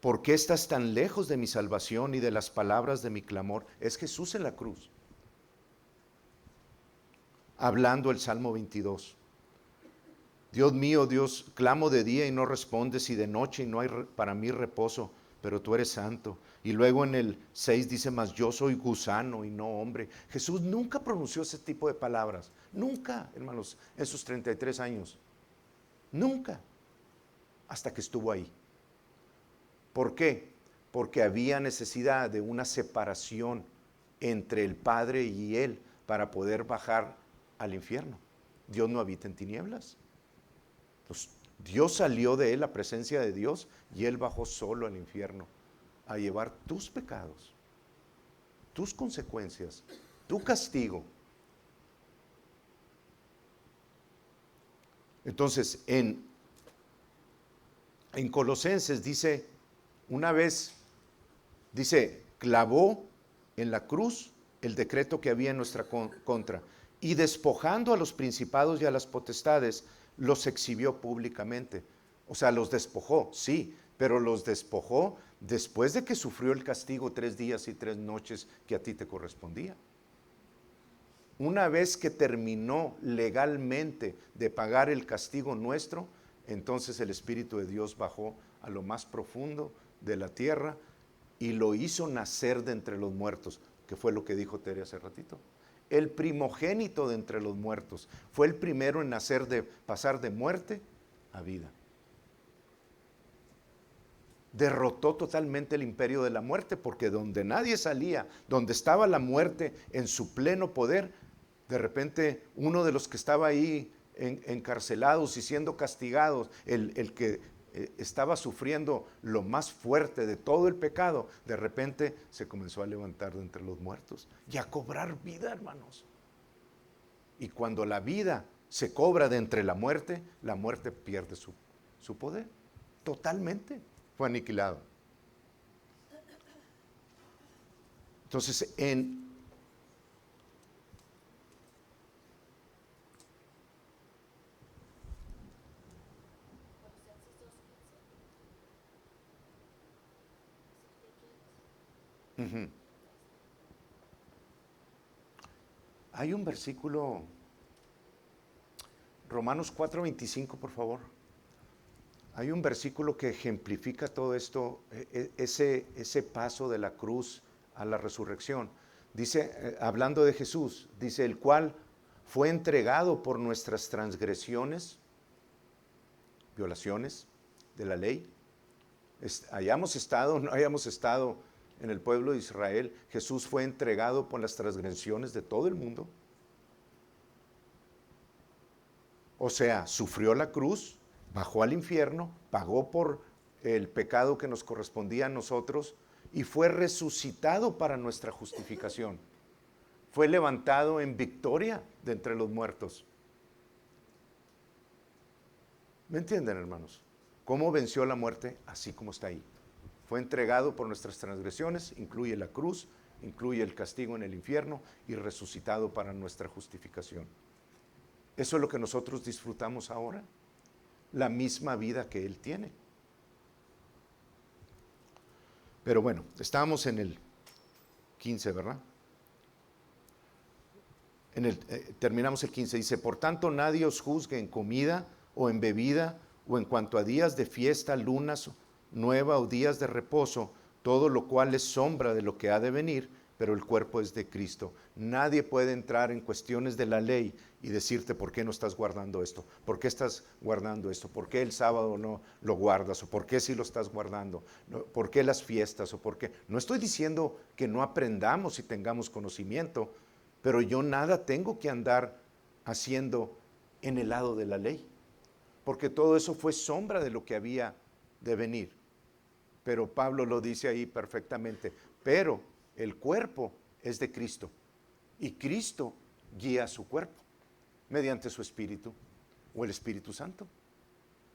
¿Por qué estás tan lejos de mi salvación y de las palabras de mi clamor? Es Jesús en la cruz, hablando el Salmo 22. Dios mío, Dios, clamo de día y no respondes, y de noche y no hay para mí reposo, pero tú eres santo. Y luego en el 6 dice, mas yo soy gusano y no hombre. Jesús nunca pronunció ese tipo de palabras, nunca, hermanos, en sus 33 años, nunca, hasta que estuvo ahí. ¿Por qué? Porque había necesidad de una separación entre el Padre y Él para poder bajar al infierno. Dios no habita en tinieblas. Entonces, Dios salió de él, la presencia de Dios, y él bajó solo al infierno a llevar tus pecados, tus consecuencias, tu castigo. Entonces, en Colosenses dice, una vez, dice, clavó en la cruz el decreto que había en nuestra contra, y despojando a los principados y a las potestades, los exhibió públicamente. O sea, los despojó, sí, pero los despojó después de que sufrió el castigo 3 días y 3 noches que a ti te correspondía. Una vez que terminó legalmente de pagar el castigo nuestro, entonces el Espíritu de Dios bajó a lo más profundo de la tierra y lo hizo nacer de entre los muertos, que fue lo que dijo Tere hace ratito. El primogénito de entre los muertos. Fue el primero en nacer, de pasar de muerte a vida. derrotó totalmente el imperio de la muerte, porque donde nadie salía, donde estaba la muerte en su pleno poder, de repente uno de los que estaba ahí encarcelados y siendo castigados, el que estaba sufriendo lo más fuerte de todo el pecado, de repente se comenzó a levantar de entre los muertos y a cobrar vida, hermanos. Y cuando la vida se cobra de entre la muerte pierde su poder. Totalmente fue aniquilado. Entonces, en hay un versículo, Romanos 4:25, por favor. Hay un versículo que ejemplifica todo esto, ese paso de la cruz a la resurrección. Dice, hablando de Jesús, dice, el cual fue entregado por nuestras transgresiones, violaciones de la ley. Hayamos estado o no hayamos estado en el pueblo de Israel, Jesús fue entregado por las transgresiones de todo el mundo. O sea, sufrió la cruz, bajó al infierno, pagó por el pecado que nos correspondía a nosotros y fue resucitado para nuestra justificación. Fue levantado en victoria de entre los muertos. ¿Me entienden, hermanos? ¿Cómo venció la muerte? Así como está ahí. Fue entregado por nuestras transgresiones, incluye la cruz, incluye el castigo en el infierno y resucitado para nuestra justificación. Eso es lo que nosotros disfrutamos ahora, la misma vida que Él tiene. Pero bueno, estábamos en el 15, ¿verdad? Terminamos el 15, dice, por tanto nadie os juzgue en comida o en bebida o en cuanto a días de fiesta, lunas nueva o días de reposo, todo lo cual es sombra de lo que ha de venir, pero el cuerpo es de Cristo. Nadie puede entrar en cuestiones de la ley y decirte por qué no estás guardando esto, por qué estás guardando esto, por qué el sábado no lo guardas, o por qué sí lo estás guardando, por qué las fiestas, o por qué. No estoy diciendo que no aprendamos y tengamos conocimiento, pero yo nada tengo que andar haciendo en el lado de la ley, porque todo eso fue sombra de lo que había de venir. Pero Pablo lo dice ahí perfectamente, pero el cuerpo es de Cristo y Cristo guía su cuerpo mediante su Espíritu o el Espíritu Santo.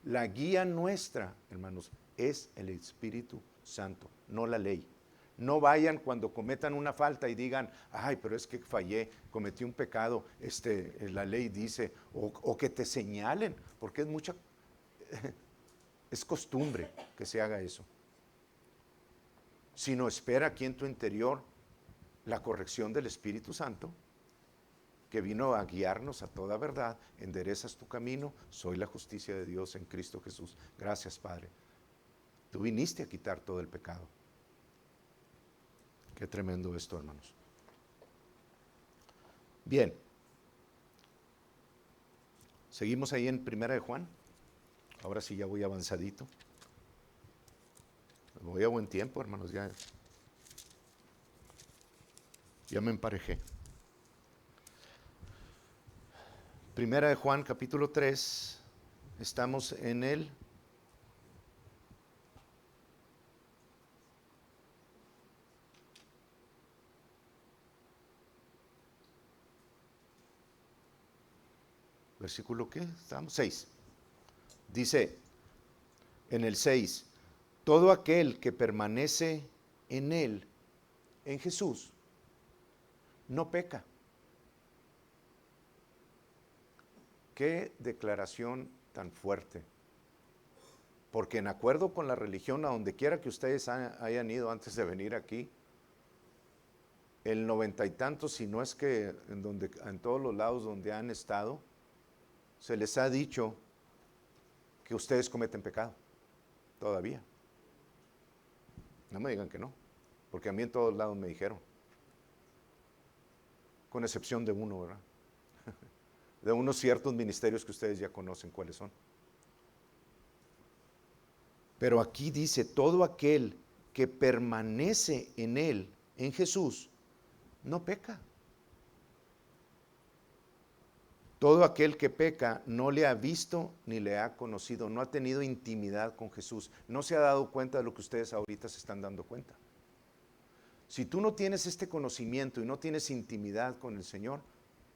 La guía nuestra, hermanos, es el Espíritu Santo, no la ley. No vayan cuando cometan una falta y digan, ay, pero es que fallé, cometí un pecado, la ley dice, o que te señalen, porque es costumbre que se haga eso. Sino espera aquí en tu interior la corrección del Espíritu Santo, que vino a guiarnos a toda verdad. Enderezas tu camino, soy la justicia de Dios en Cristo Jesús. Gracias, Padre. Tú viniste a quitar todo el pecado. Qué tremendo esto, hermanos. Bien. Seguimos ahí en Primera de Juan. Ahora sí ya voy avanzadito. Voy a buen tiempo, hermanos. Ya me emparejé. Primera de Juan, capítulo 3. Estamos en el versículo, ¿qué? Estamos 6. Dice en el 6, todo aquel que permanece en Él, en Jesús, no peca. Qué declaración tan fuerte. Porque en acuerdo con la religión, a donde quiera que ustedes hayan ido antes de venir aquí, el 90 y tantos, si no es que en todos los lados donde han estado, se les ha dicho que ustedes cometen pecado, todavía. No me digan que no, porque a mí en todos lados me dijeron, con excepción de uno, ¿verdad? De unos ciertos ministerios que ustedes ya conocen cuáles son. Pero aquí dice, todo aquel que permanece en Él, en Jesús, no peca. Todo aquel que peca no le ha visto ni le ha conocido, no ha tenido intimidad con Jesús, no se ha dado cuenta de lo que ustedes ahorita se están dando cuenta. Si tú no tienes este conocimiento y no tienes intimidad con el Señor,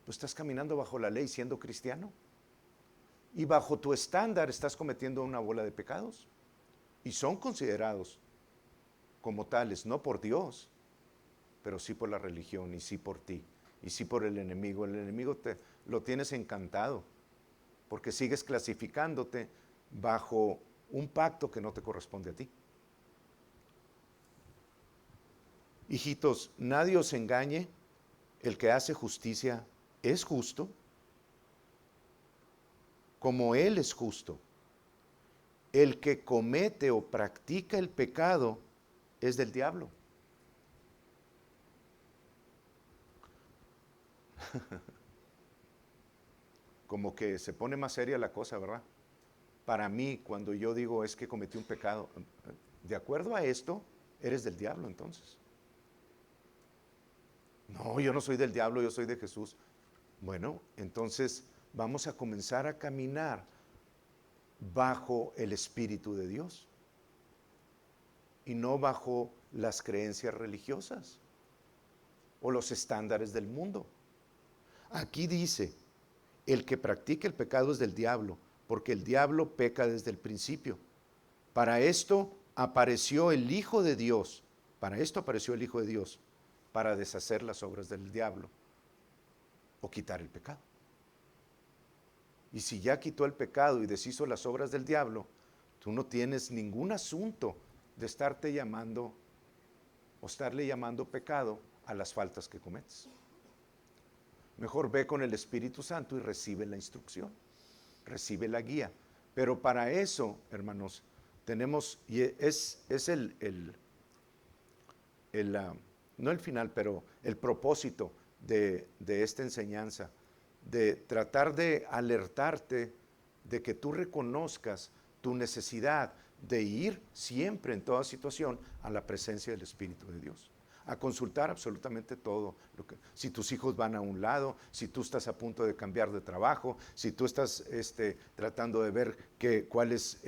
tú estás caminando bajo la ley siendo cristiano. Y bajo tu estándar estás cometiendo una bola de pecados. Y son considerados como tales, no por Dios, pero sí por la religión y sí por ti. Y sí por el enemigo. El enemigo lo tienes encantado porque sigues clasificándote bajo un pacto que no te corresponde a ti. Hijitos, nadie os engañe, el que hace justicia es justo, como Él es justo. El que comete o practica el pecado es del diablo. Como que se pone más seria la cosa, ¿verdad? Para mí, cuando yo digo es que cometí un pecado, de acuerdo a esto, eres del diablo entonces. No, yo no soy del diablo, yo soy de Jesús. Bueno, entonces vamos a comenzar a caminar bajo el Espíritu de Dios y no bajo las creencias religiosas o los estándares del mundo. Aquí dice, el que practica el pecado es del diablo, porque el diablo peca desde el principio. Para esto apareció el Hijo de Dios, para deshacer las obras del diablo o quitar el pecado. Y si ya quitó el pecado y deshizo las obras del diablo, tú no tienes ningún asunto de estarle llamando pecado a las faltas que cometes. Mejor ve con el Espíritu Santo y recibe la instrucción, recibe la guía. Pero para eso, hermanos, tenemos, y es no el final, pero el propósito de esta enseñanza, de tratar de alertarte de que tú reconozcas tu necesidad de ir siempre en toda situación a la presencia del Espíritu de Dios, a consultar absolutamente todo. Si tus hijos van a un lado, si tú estás a punto de cambiar de trabajo, si tú estás tratando de ver cuál es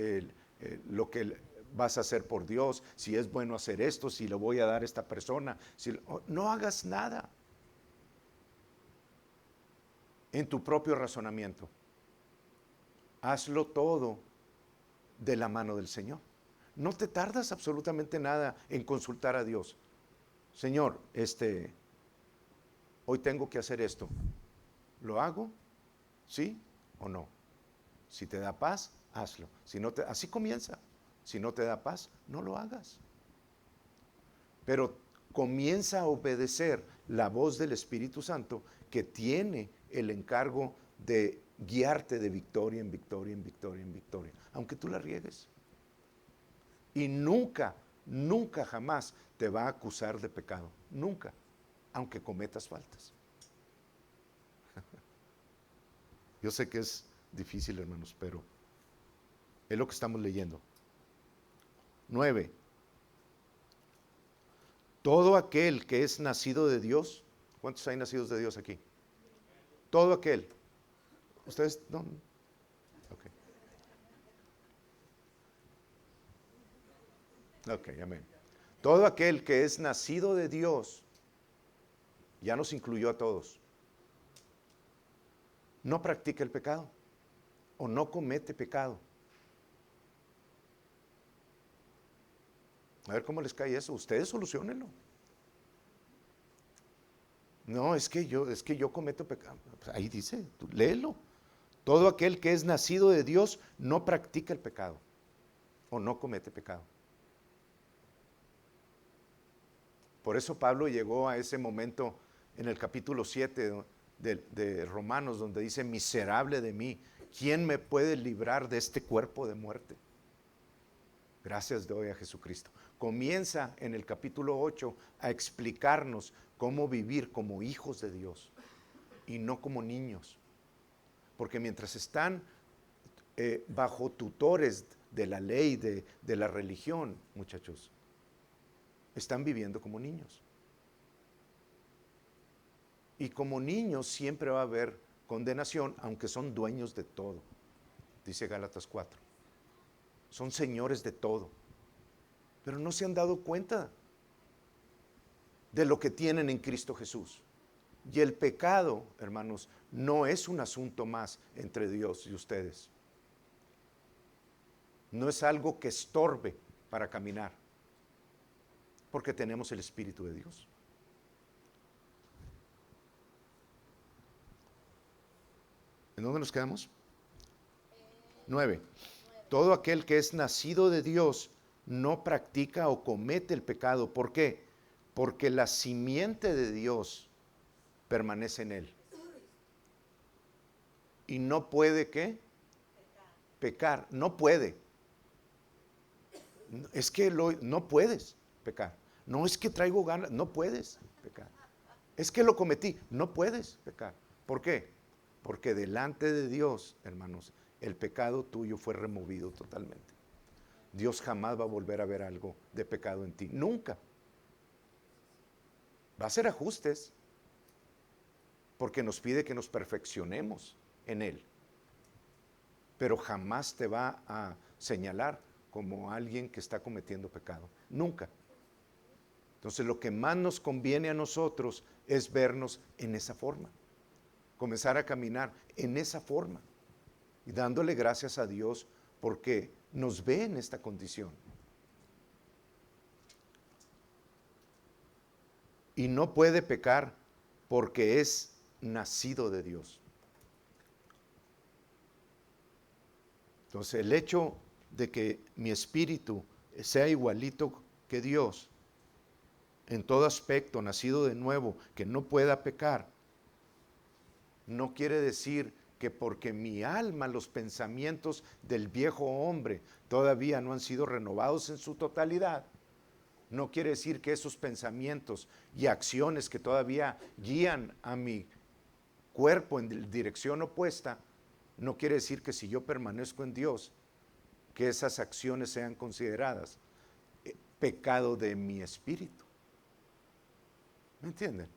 lo que vas a hacer por Dios, si es bueno hacer esto, si lo voy a dar a esta persona, no hagas nada en tu propio razonamiento. Hazlo todo de la mano del Señor. No te tardas absolutamente nada en consultar a Dios. Señor, hoy tengo que hacer esto. ¿Lo hago? ¿Sí o no? Si te da paz, hazlo. Así comienza. Si no te da paz, no lo hagas. Pero comienza a obedecer la voz del Espíritu Santo, que tiene el encargo de guiarte de victoria en victoria, en victoria, en victoria, aunque tú la riegues. Y nunca, nunca jamás te va a acusar de pecado. Nunca, aunque cometas faltas. Yo sé que es difícil, hermanos, pero es lo que estamos leyendo. 9. Todo aquel que es nacido de Dios. ¿Cuántos hay nacidos de Dios aquí? Todo aquel. ¿Ustedes no? Ok, amén. Todo aquel que es nacido de Dios, ya nos incluyó a todos, no practica el pecado o no comete pecado. A ver cómo les cae eso. Ustedes soluciónenlo. No, es que yo cometo pecado. Pues ahí dice, tú léelo. Todo aquel que es nacido de Dios no practica el pecado o no comete pecado. Por eso Pablo llegó a ese momento en el capítulo 7 de Romanos, donde dice, miserable de mí, ¿quién me puede librar de este cuerpo de muerte? Gracias doy a Jesucristo. Comienza en el capítulo 8 a explicarnos cómo vivir como hijos de Dios y no como niños. Porque mientras están bajo tutores de la ley, de la religión, muchachos. Están viviendo como niños. Y como niños siempre va a haber condenación, aunque son dueños de todo, dice Gálatas 4. Son señores de todo, pero no se han dado cuenta de lo que tienen en Cristo Jesús. Y el pecado, hermanos, no es un asunto más entre Dios y ustedes. No es algo que estorbe para caminar, porque tenemos el Espíritu de Dios. ¿En dónde nos quedamos? 9. Todo aquel que es nacido de Dios no practica o comete el pecado. ¿Por qué? Porque la simiente de Dios permanece en él. Y no puede, ¿qué? Pecar. No puede. Es que no puedes pecar. No es que traigo ganas, no puedes pecar. Es que lo cometí, no puedes pecar. ¿Por qué? Porque delante de Dios, hermanos, el pecado tuyo fue removido totalmente. Dios jamás va a volver a ver algo de pecado en ti. Nunca. Va a hacer ajustes, porque nos pide que nos perfeccionemos en Él. Pero jamás te va a señalar como alguien que está cometiendo pecado. Nunca. Entonces lo que más nos conviene a nosotros es vernos en esa forma. Comenzar a caminar en esa forma. Y dándole gracias a Dios porque nos ve en esta condición. Y no puede pecar porque es nacido de Dios. Entonces el hecho de que mi espíritu sea igualito que Dios, en todo aspecto, nacido de nuevo, que no pueda pecar, no quiere decir que porque mi alma, los pensamientos del viejo hombre todavía no han sido renovados en su totalidad, no quiere decir que esos pensamientos y acciones que todavía guían a mi cuerpo en dirección opuesta, no quiere decir que si yo permanezco en Dios, que esas acciones sean consideradas pecado de mi espíritu. ¿Me entienden?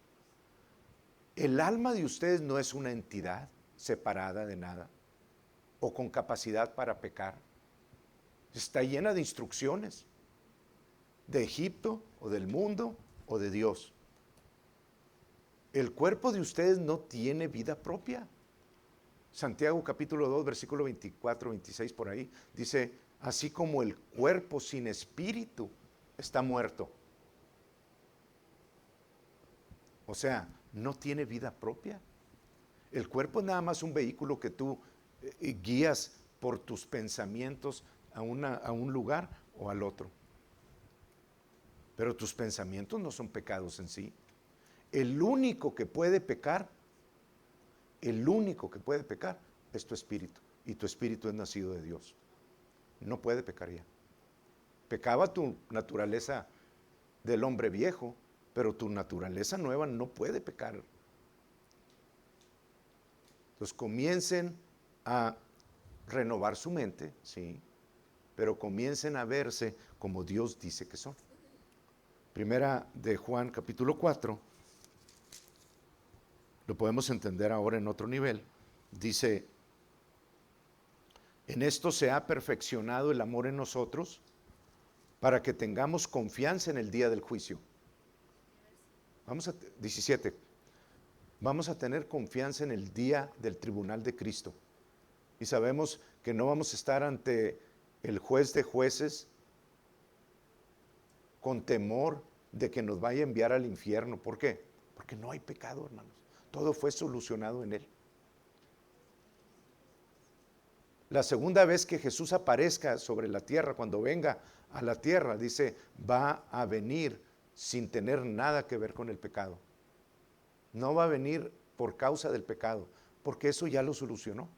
El alma de ustedes no es una entidad separada de nada o con capacidad para pecar. Está llena de instrucciones de Egipto o del mundo o de Dios. El cuerpo de ustedes no tiene vida propia. Santiago capítulo 2, versículo 24, 26 por ahí, dice, así como el cuerpo sin espíritu está muerto. O sea, no tiene vida propia. El cuerpo es nada más un vehículo que tú guías por tus pensamientos a un lugar o al otro. Pero tus pensamientos no son pecados en sí. El único que puede pecar es tu espíritu. Y tu espíritu es nacido de Dios. No puede pecar ya. Pecaba tu naturaleza del hombre viejo, pero tu naturaleza nueva no puede pecar. Entonces comiencen a renovar su mente, sí, pero comiencen a verse como Dios dice que son. Primera de Juan capítulo 4, lo podemos entender ahora en otro nivel. Dice, en esto se ha perfeccionado el amor en nosotros para que tengamos confianza en el día del juicio. 17. Vamos a tener confianza en el día del tribunal de Cristo. Y sabemos que no vamos a estar ante el juez de jueces con temor de que nos vaya a enviar al infierno. ¿Por qué? Porque no hay pecado, hermanos. Todo fue solucionado en Él. La segunda vez que Jesús aparezca sobre la tierra, cuando venga a la tierra, dice, va a venir sin tener nada que ver con el pecado. No va a venir por causa del pecado, porque eso ya lo solucionó.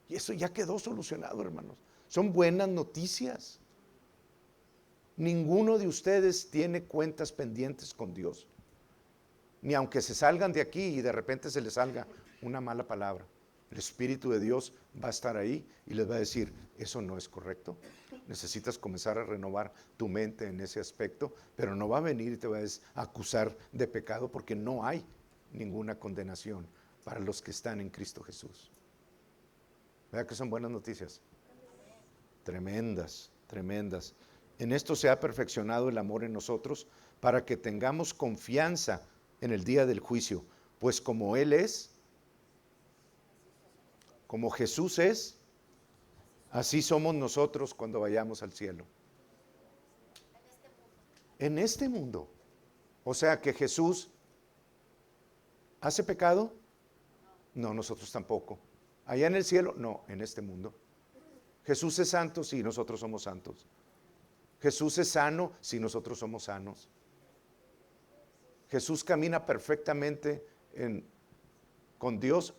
Y eso ya quedó solucionado, hermanos. Son buenas noticias. Ninguno de ustedes tiene cuentas pendientes con Dios. Ni aunque se salgan de aquí y de repente se les salga una mala palabra. El Espíritu de Dios va a estar ahí y les va a decir, eso no es correcto. Necesitas comenzar a renovar tu mente en ese aspecto, pero no va a venir y te va a acusar de pecado porque no hay ninguna condenación para los que están en Cristo Jesús. ¿Verdad que son buenas noticias? Tremendas, tremendas. En esto se ha perfeccionado el amor en nosotros para que tengamos confianza en el día del juicio, pues como Él es, como Jesús es, así somos nosotros cuando vayamos al cielo. En este mundo. O sea que Jesús hace pecado. No, nosotros tampoco. Allá en el cielo, no, en este mundo. Jesús es santo, sí, nosotros somos santos. Jesús es sano, sí, nosotros somos sanos. Jesús camina perfectamente con Dios.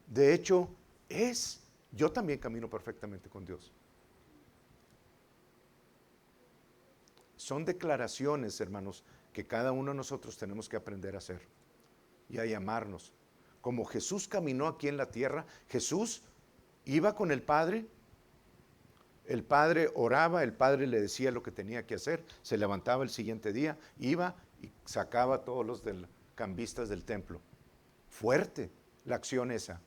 De hecho, yo también camino perfectamente con Dios. Son declaraciones, hermanos, que cada uno de nosotros tenemos que aprender a hacer y a llamarnos. Como Jesús caminó aquí en la tierra, Jesús iba con el Padre oraba, el Padre le decía lo que tenía que hacer, se levantaba el siguiente día, iba y sacaba a todos los cambistas del templo. Fuerte la acción esa,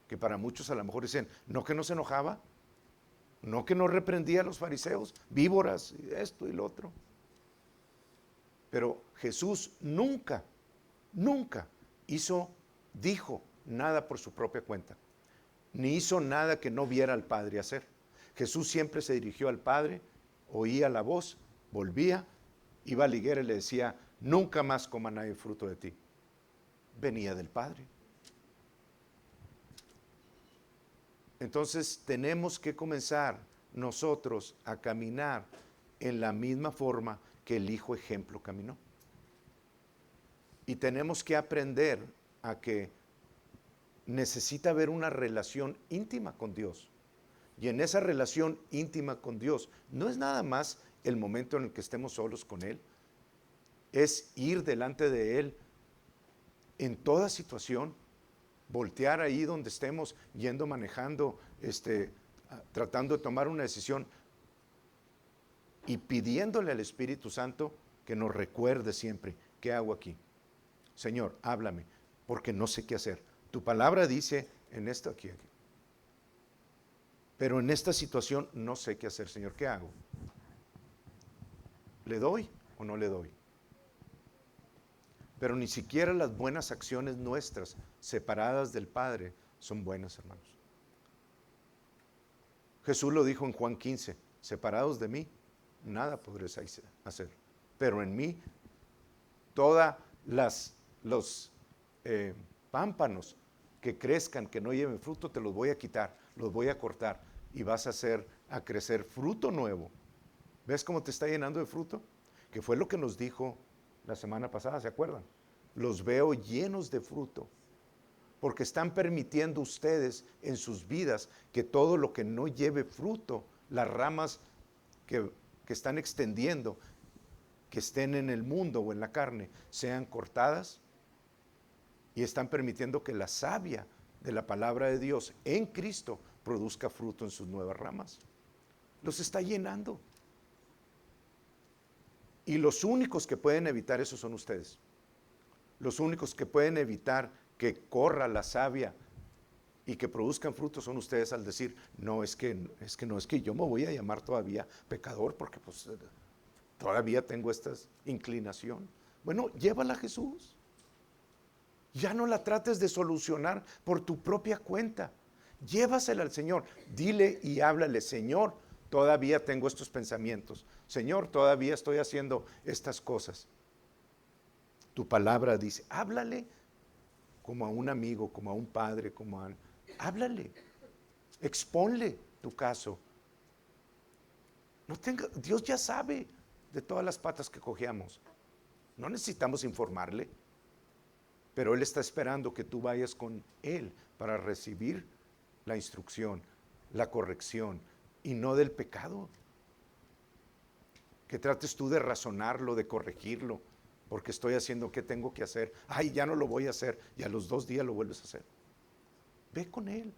que para muchos a lo mejor dicen, no que no se enojaba, no que no reprendía a los fariseos, víboras, y esto y lo otro. Pero Jesús nunca dijo nada por su propia cuenta, ni hizo nada que no viera al Padre hacer. Jesús siempre se dirigió al Padre, oía la voz, volvía, iba a la higuera y le decía, nunca más coma nadie fruto de ti. Venía del Padre. Entonces tenemos que comenzar nosotros a caminar en la misma forma que el Hijo ejemplo caminó. Y tenemos que aprender a que necesita haber una relación íntima con Dios. Y en esa relación íntima con Dios, no es nada más el momento en el que estemos solos con Él, es ir delante de Él en toda situación, voltear ahí donde estemos, yendo manejando, tratando de tomar una decisión y pidiéndole al Espíritu Santo que nos recuerde siempre, ¿qué hago aquí? Señor, háblame, porque no sé qué hacer. Tu palabra dice en esto aquí. Pero en esta situación no sé qué hacer, Señor, ¿qué hago? ¿Le doy o no le doy? Pero ni siquiera las buenas acciones nuestras, separadas del Padre, son buenas, hermanos. Jesús lo dijo en Juan 15, separados de mí, nada podréis hacer. Pero en mí, todos los pámpanos que crezcan, que no lleven fruto, te los voy a quitar, los voy a cortar y vas a hacer a crecer fruto nuevo. ¿Ves cómo te está llenando de fruto? Que fue lo que nos dijo la semana pasada, ¿se acuerdan? Los veo llenos de fruto, porque están permitiendo ustedes en sus vidas que todo lo que no lleve fruto, las ramas que están extendiendo, que estén en el mundo o en la carne, sean cortadas, y están permitiendo que la savia de la palabra de Dios en Cristo produzca fruto en sus nuevas ramas. Los está llenando. Y los únicos que pueden evitar eso son ustedes. Los únicos que pueden evitar que corra la savia y que produzcan frutos son ustedes al decir, no, es que yo me voy a llamar todavía pecador porque pues todavía tengo esta inclinación. Bueno, llévala a Jesús. Ya no la trates de solucionar por tu propia cuenta. Llévasela al Señor. Dile y háblale, Señor, todavía tengo estos pensamientos. Señor, todavía estoy haciendo estas cosas. Tu palabra dice, háblale como a un amigo, como a un padre, háblale, exponle tu caso. Dios ya sabe de todas las patas que cojeamos. No necesitamos informarle, pero Él está esperando que tú vayas con Él para recibir la instrucción, la corrección, y no del pecado. Que trates tú de razonarlo, de corregirlo, porque estoy haciendo, ¿qué tengo que hacer? Ay, ya no lo voy a hacer, y a los 2 días lo vuelves a hacer. ve con Él.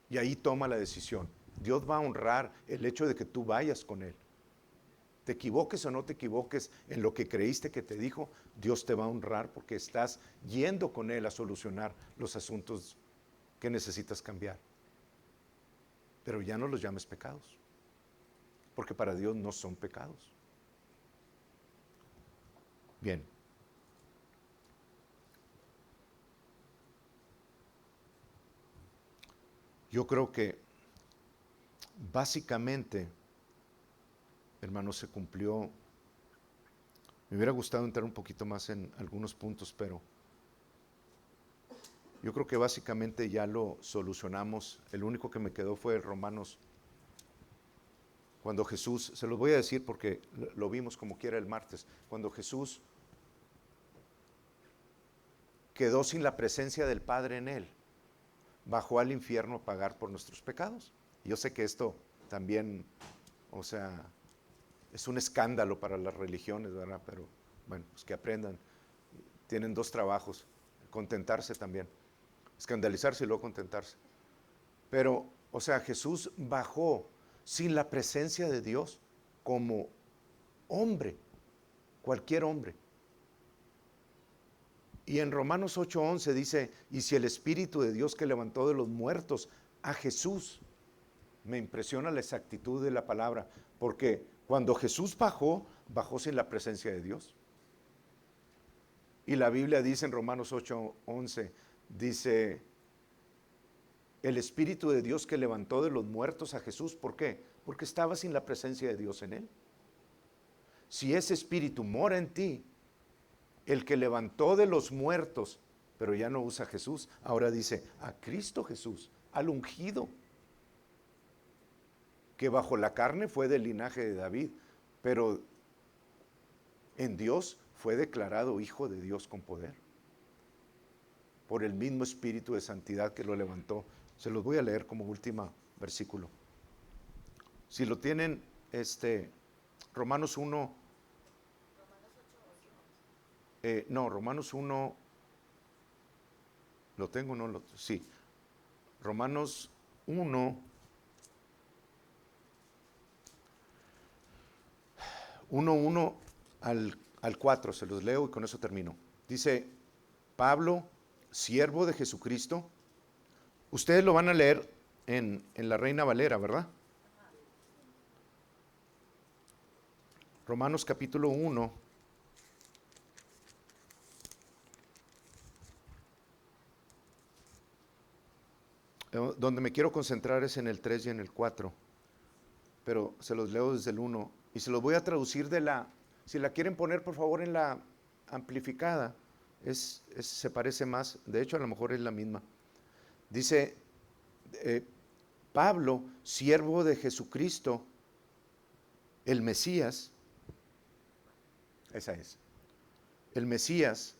Y ahí toma la decisión. Dios va a honrar el hecho de que tú vayas con Él. Te equivoques o no te equivoques en lo que creíste que te dijo, Dios te va a honrar porque estás yendo con Él a solucionar los asuntos que necesitas cambiar. Pero ya no los llames pecados, porque para Dios no son pecados. Bien. Yo creo que básicamente, hermanos, se cumplió. Me hubiera gustado entrar un poquito más en algunos puntos, pero yo creo que básicamente ya lo solucionamos. El único que me quedó fue Romanos. Cuando Jesús, se los voy a decir porque lo vimos como quiera el martes, cuando Jesús quedó sin la presencia del Padre en Él, bajó al infierno a pagar por nuestros pecados. Yo sé que esto también, o sea, es un escándalo para las religiones, ¿verdad? Pero bueno, pues que aprendan. Tienen dos trabajos, contentarse también, escandalizarse y luego contentarse. Pero, o sea, Jesús bajó sin la presencia de Dios como hombre, cualquier hombre. Y en Romanos 8:11 dice, y si el Espíritu de Dios que levantó de los muertos a Jesús, me impresiona la exactitud de la palabra, porque cuando Jesús bajó, bajó sin la presencia de Dios. Y la Biblia dice en Romanos 8:11, dice, el Espíritu de Dios que levantó de los muertos a Jesús, ¿por qué? Porque estaba sin la presencia de Dios en él. Si ese Espíritu mora en ti, el que levantó de los muertos, pero ya no usa a Jesús, ahora dice a Cristo Jesús, al ungido, que bajo la carne fue del linaje de David, pero en Dios fue declarado hijo de Dios con poder, por el mismo Espíritu de santidad que lo levantó. Se los voy a leer como último versículo. Si lo tienen, Romanos 1. Romanos 1, ¿lo tengo o no? Sí, Romanos 1, 1 al 4, se los leo y con eso termino. Dice, Pablo, siervo de Jesucristo, ustedes lo van a leer en la Reina Valera, ¿verdad? Romanos capítulo 1. Donde me quiero concentrar es en el 3 y en el 4, pero se los leo desde el 1 y se los voy a traducir si la quieren poner por favor en la amplificada, se parece más, de hecho a lo mejor es la misma. Dice, Pablo, siervo de Jesucristo, el Mesías, esa es, el Mesías,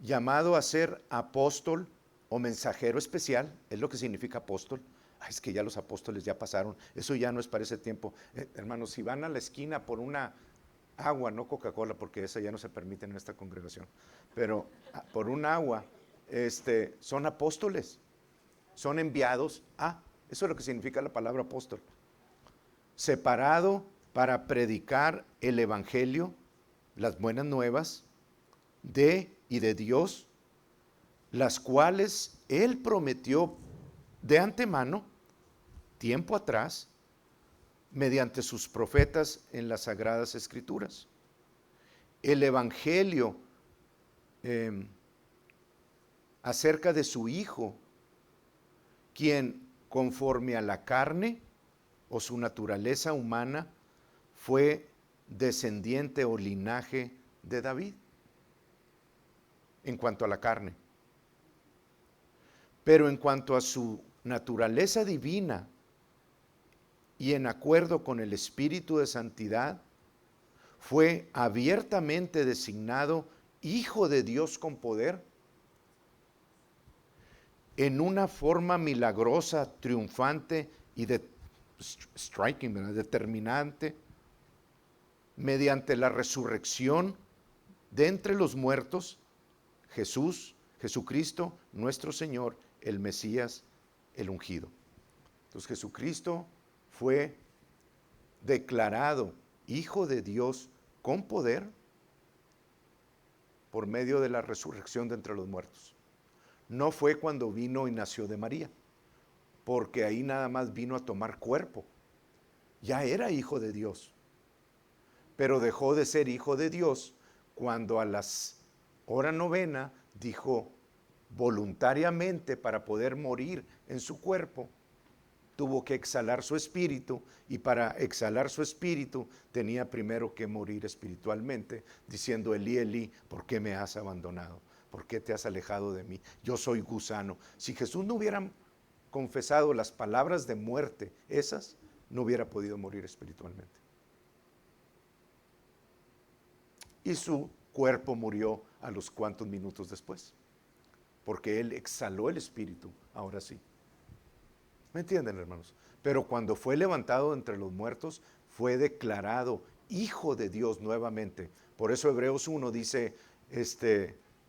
llamado a ser apóstol, o mensajero especial, es lo que significa apóstol. Ay, es que ya los apóstoles ya pasaron, eso ya no es para ese tiempo. Hermanos, si van a la esquina por una agua, no Coca-Cola, porque esa ya no se permite en esta congregación, pero por un agua, son apóstoles, son enviados eso es lo que significa la palabra apóstol. Separado para predicar el evangelio, las buenas nuevas de y de Dios, las cuales Él prometió de antemano, tiempo atrás, mediante sus profetas en las Sagradas Escrituras. El Evangelio acerca de su Hijo, quien conforme a la carne o su naturaleza humana fue descendiente o linaje de David, en cuanto a la carne. Pero en cuanto a su naturaleza divina y en acuerdo con el Espíritu de santidad, fue abiertamente designado Hijo de Dios con poder, en una forma milagrosa, triunfante y determinante, mediante la resurrección de entre los muertos, Jesús, Jesucristo, nuestro Señor, el Mesías, el ungido. Entonces Jesucristo fue declarado Hijo de Dios con poder por medio de la resurrección de entre los muertos. No fue cuando vino y nació de María, porque ahí nada más vino a tomar cuerpo. Ya era hijo de Dios, pero dejó de ser hijo de Dios cuando a las hora novena dijo voluntariamente, para poder morir en su cuerpo, tuvo que exhalar su espíritu, y para exhalar su espíritu tenía primero que morir espiritualmente, diciendo: Elí, Elí, ¿por qué me has abandonado? ¿Por qué te has alejado de mí? Yo soy gusano. Si Jesús no hubiera confesado las palabras de muerte, esas, no hubiera podido morir espiritualmente. Y su cuerpo murió a los cuantos minutos después, porque él exhaló el espíritu, ahora sí. ¿Me entienden, hermanos? Pero cuando fue levantado entre los muertos, fue declarado Hijo de Dios nuevamente. Por eso Hebreos 1 dice,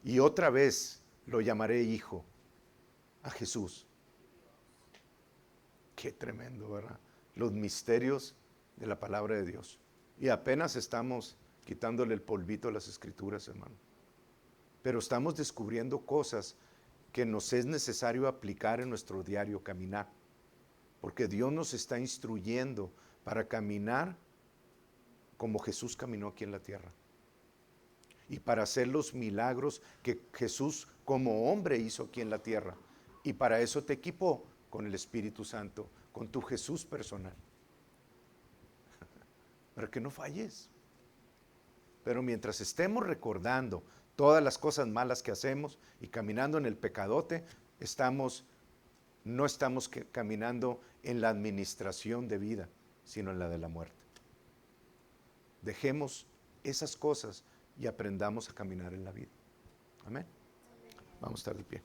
y otra vez lo llamaré Hijo, a Jesús. Qué tremendo, ¿verdad? Los misterios de la palabra de Dios. Y apenas estamos quitándole el polvito a las Escrituras, hermano. Pero estamos descubriendo cosas que nos es necesario aplicar en nuestro diario caminar. Porque Dios nos está instruyendo para caminar como Jesús caminó aquí en la tierra. Y para hacer los milagros que Jesús como hombre hizo aquí en la tierra. Y para eso te equipó con el Espíritu Santo, con tu Jesús personal. Para que no falles. Pero mientras estemos recordando todas las cosas malas que hacemos y caminando en el pecadote, no estamos caminando en la administración de vida, sino en la de la muerte. Dejemos esas cosas y aprendamos a caminar en la vida. Amén. Vamos a estar de pie.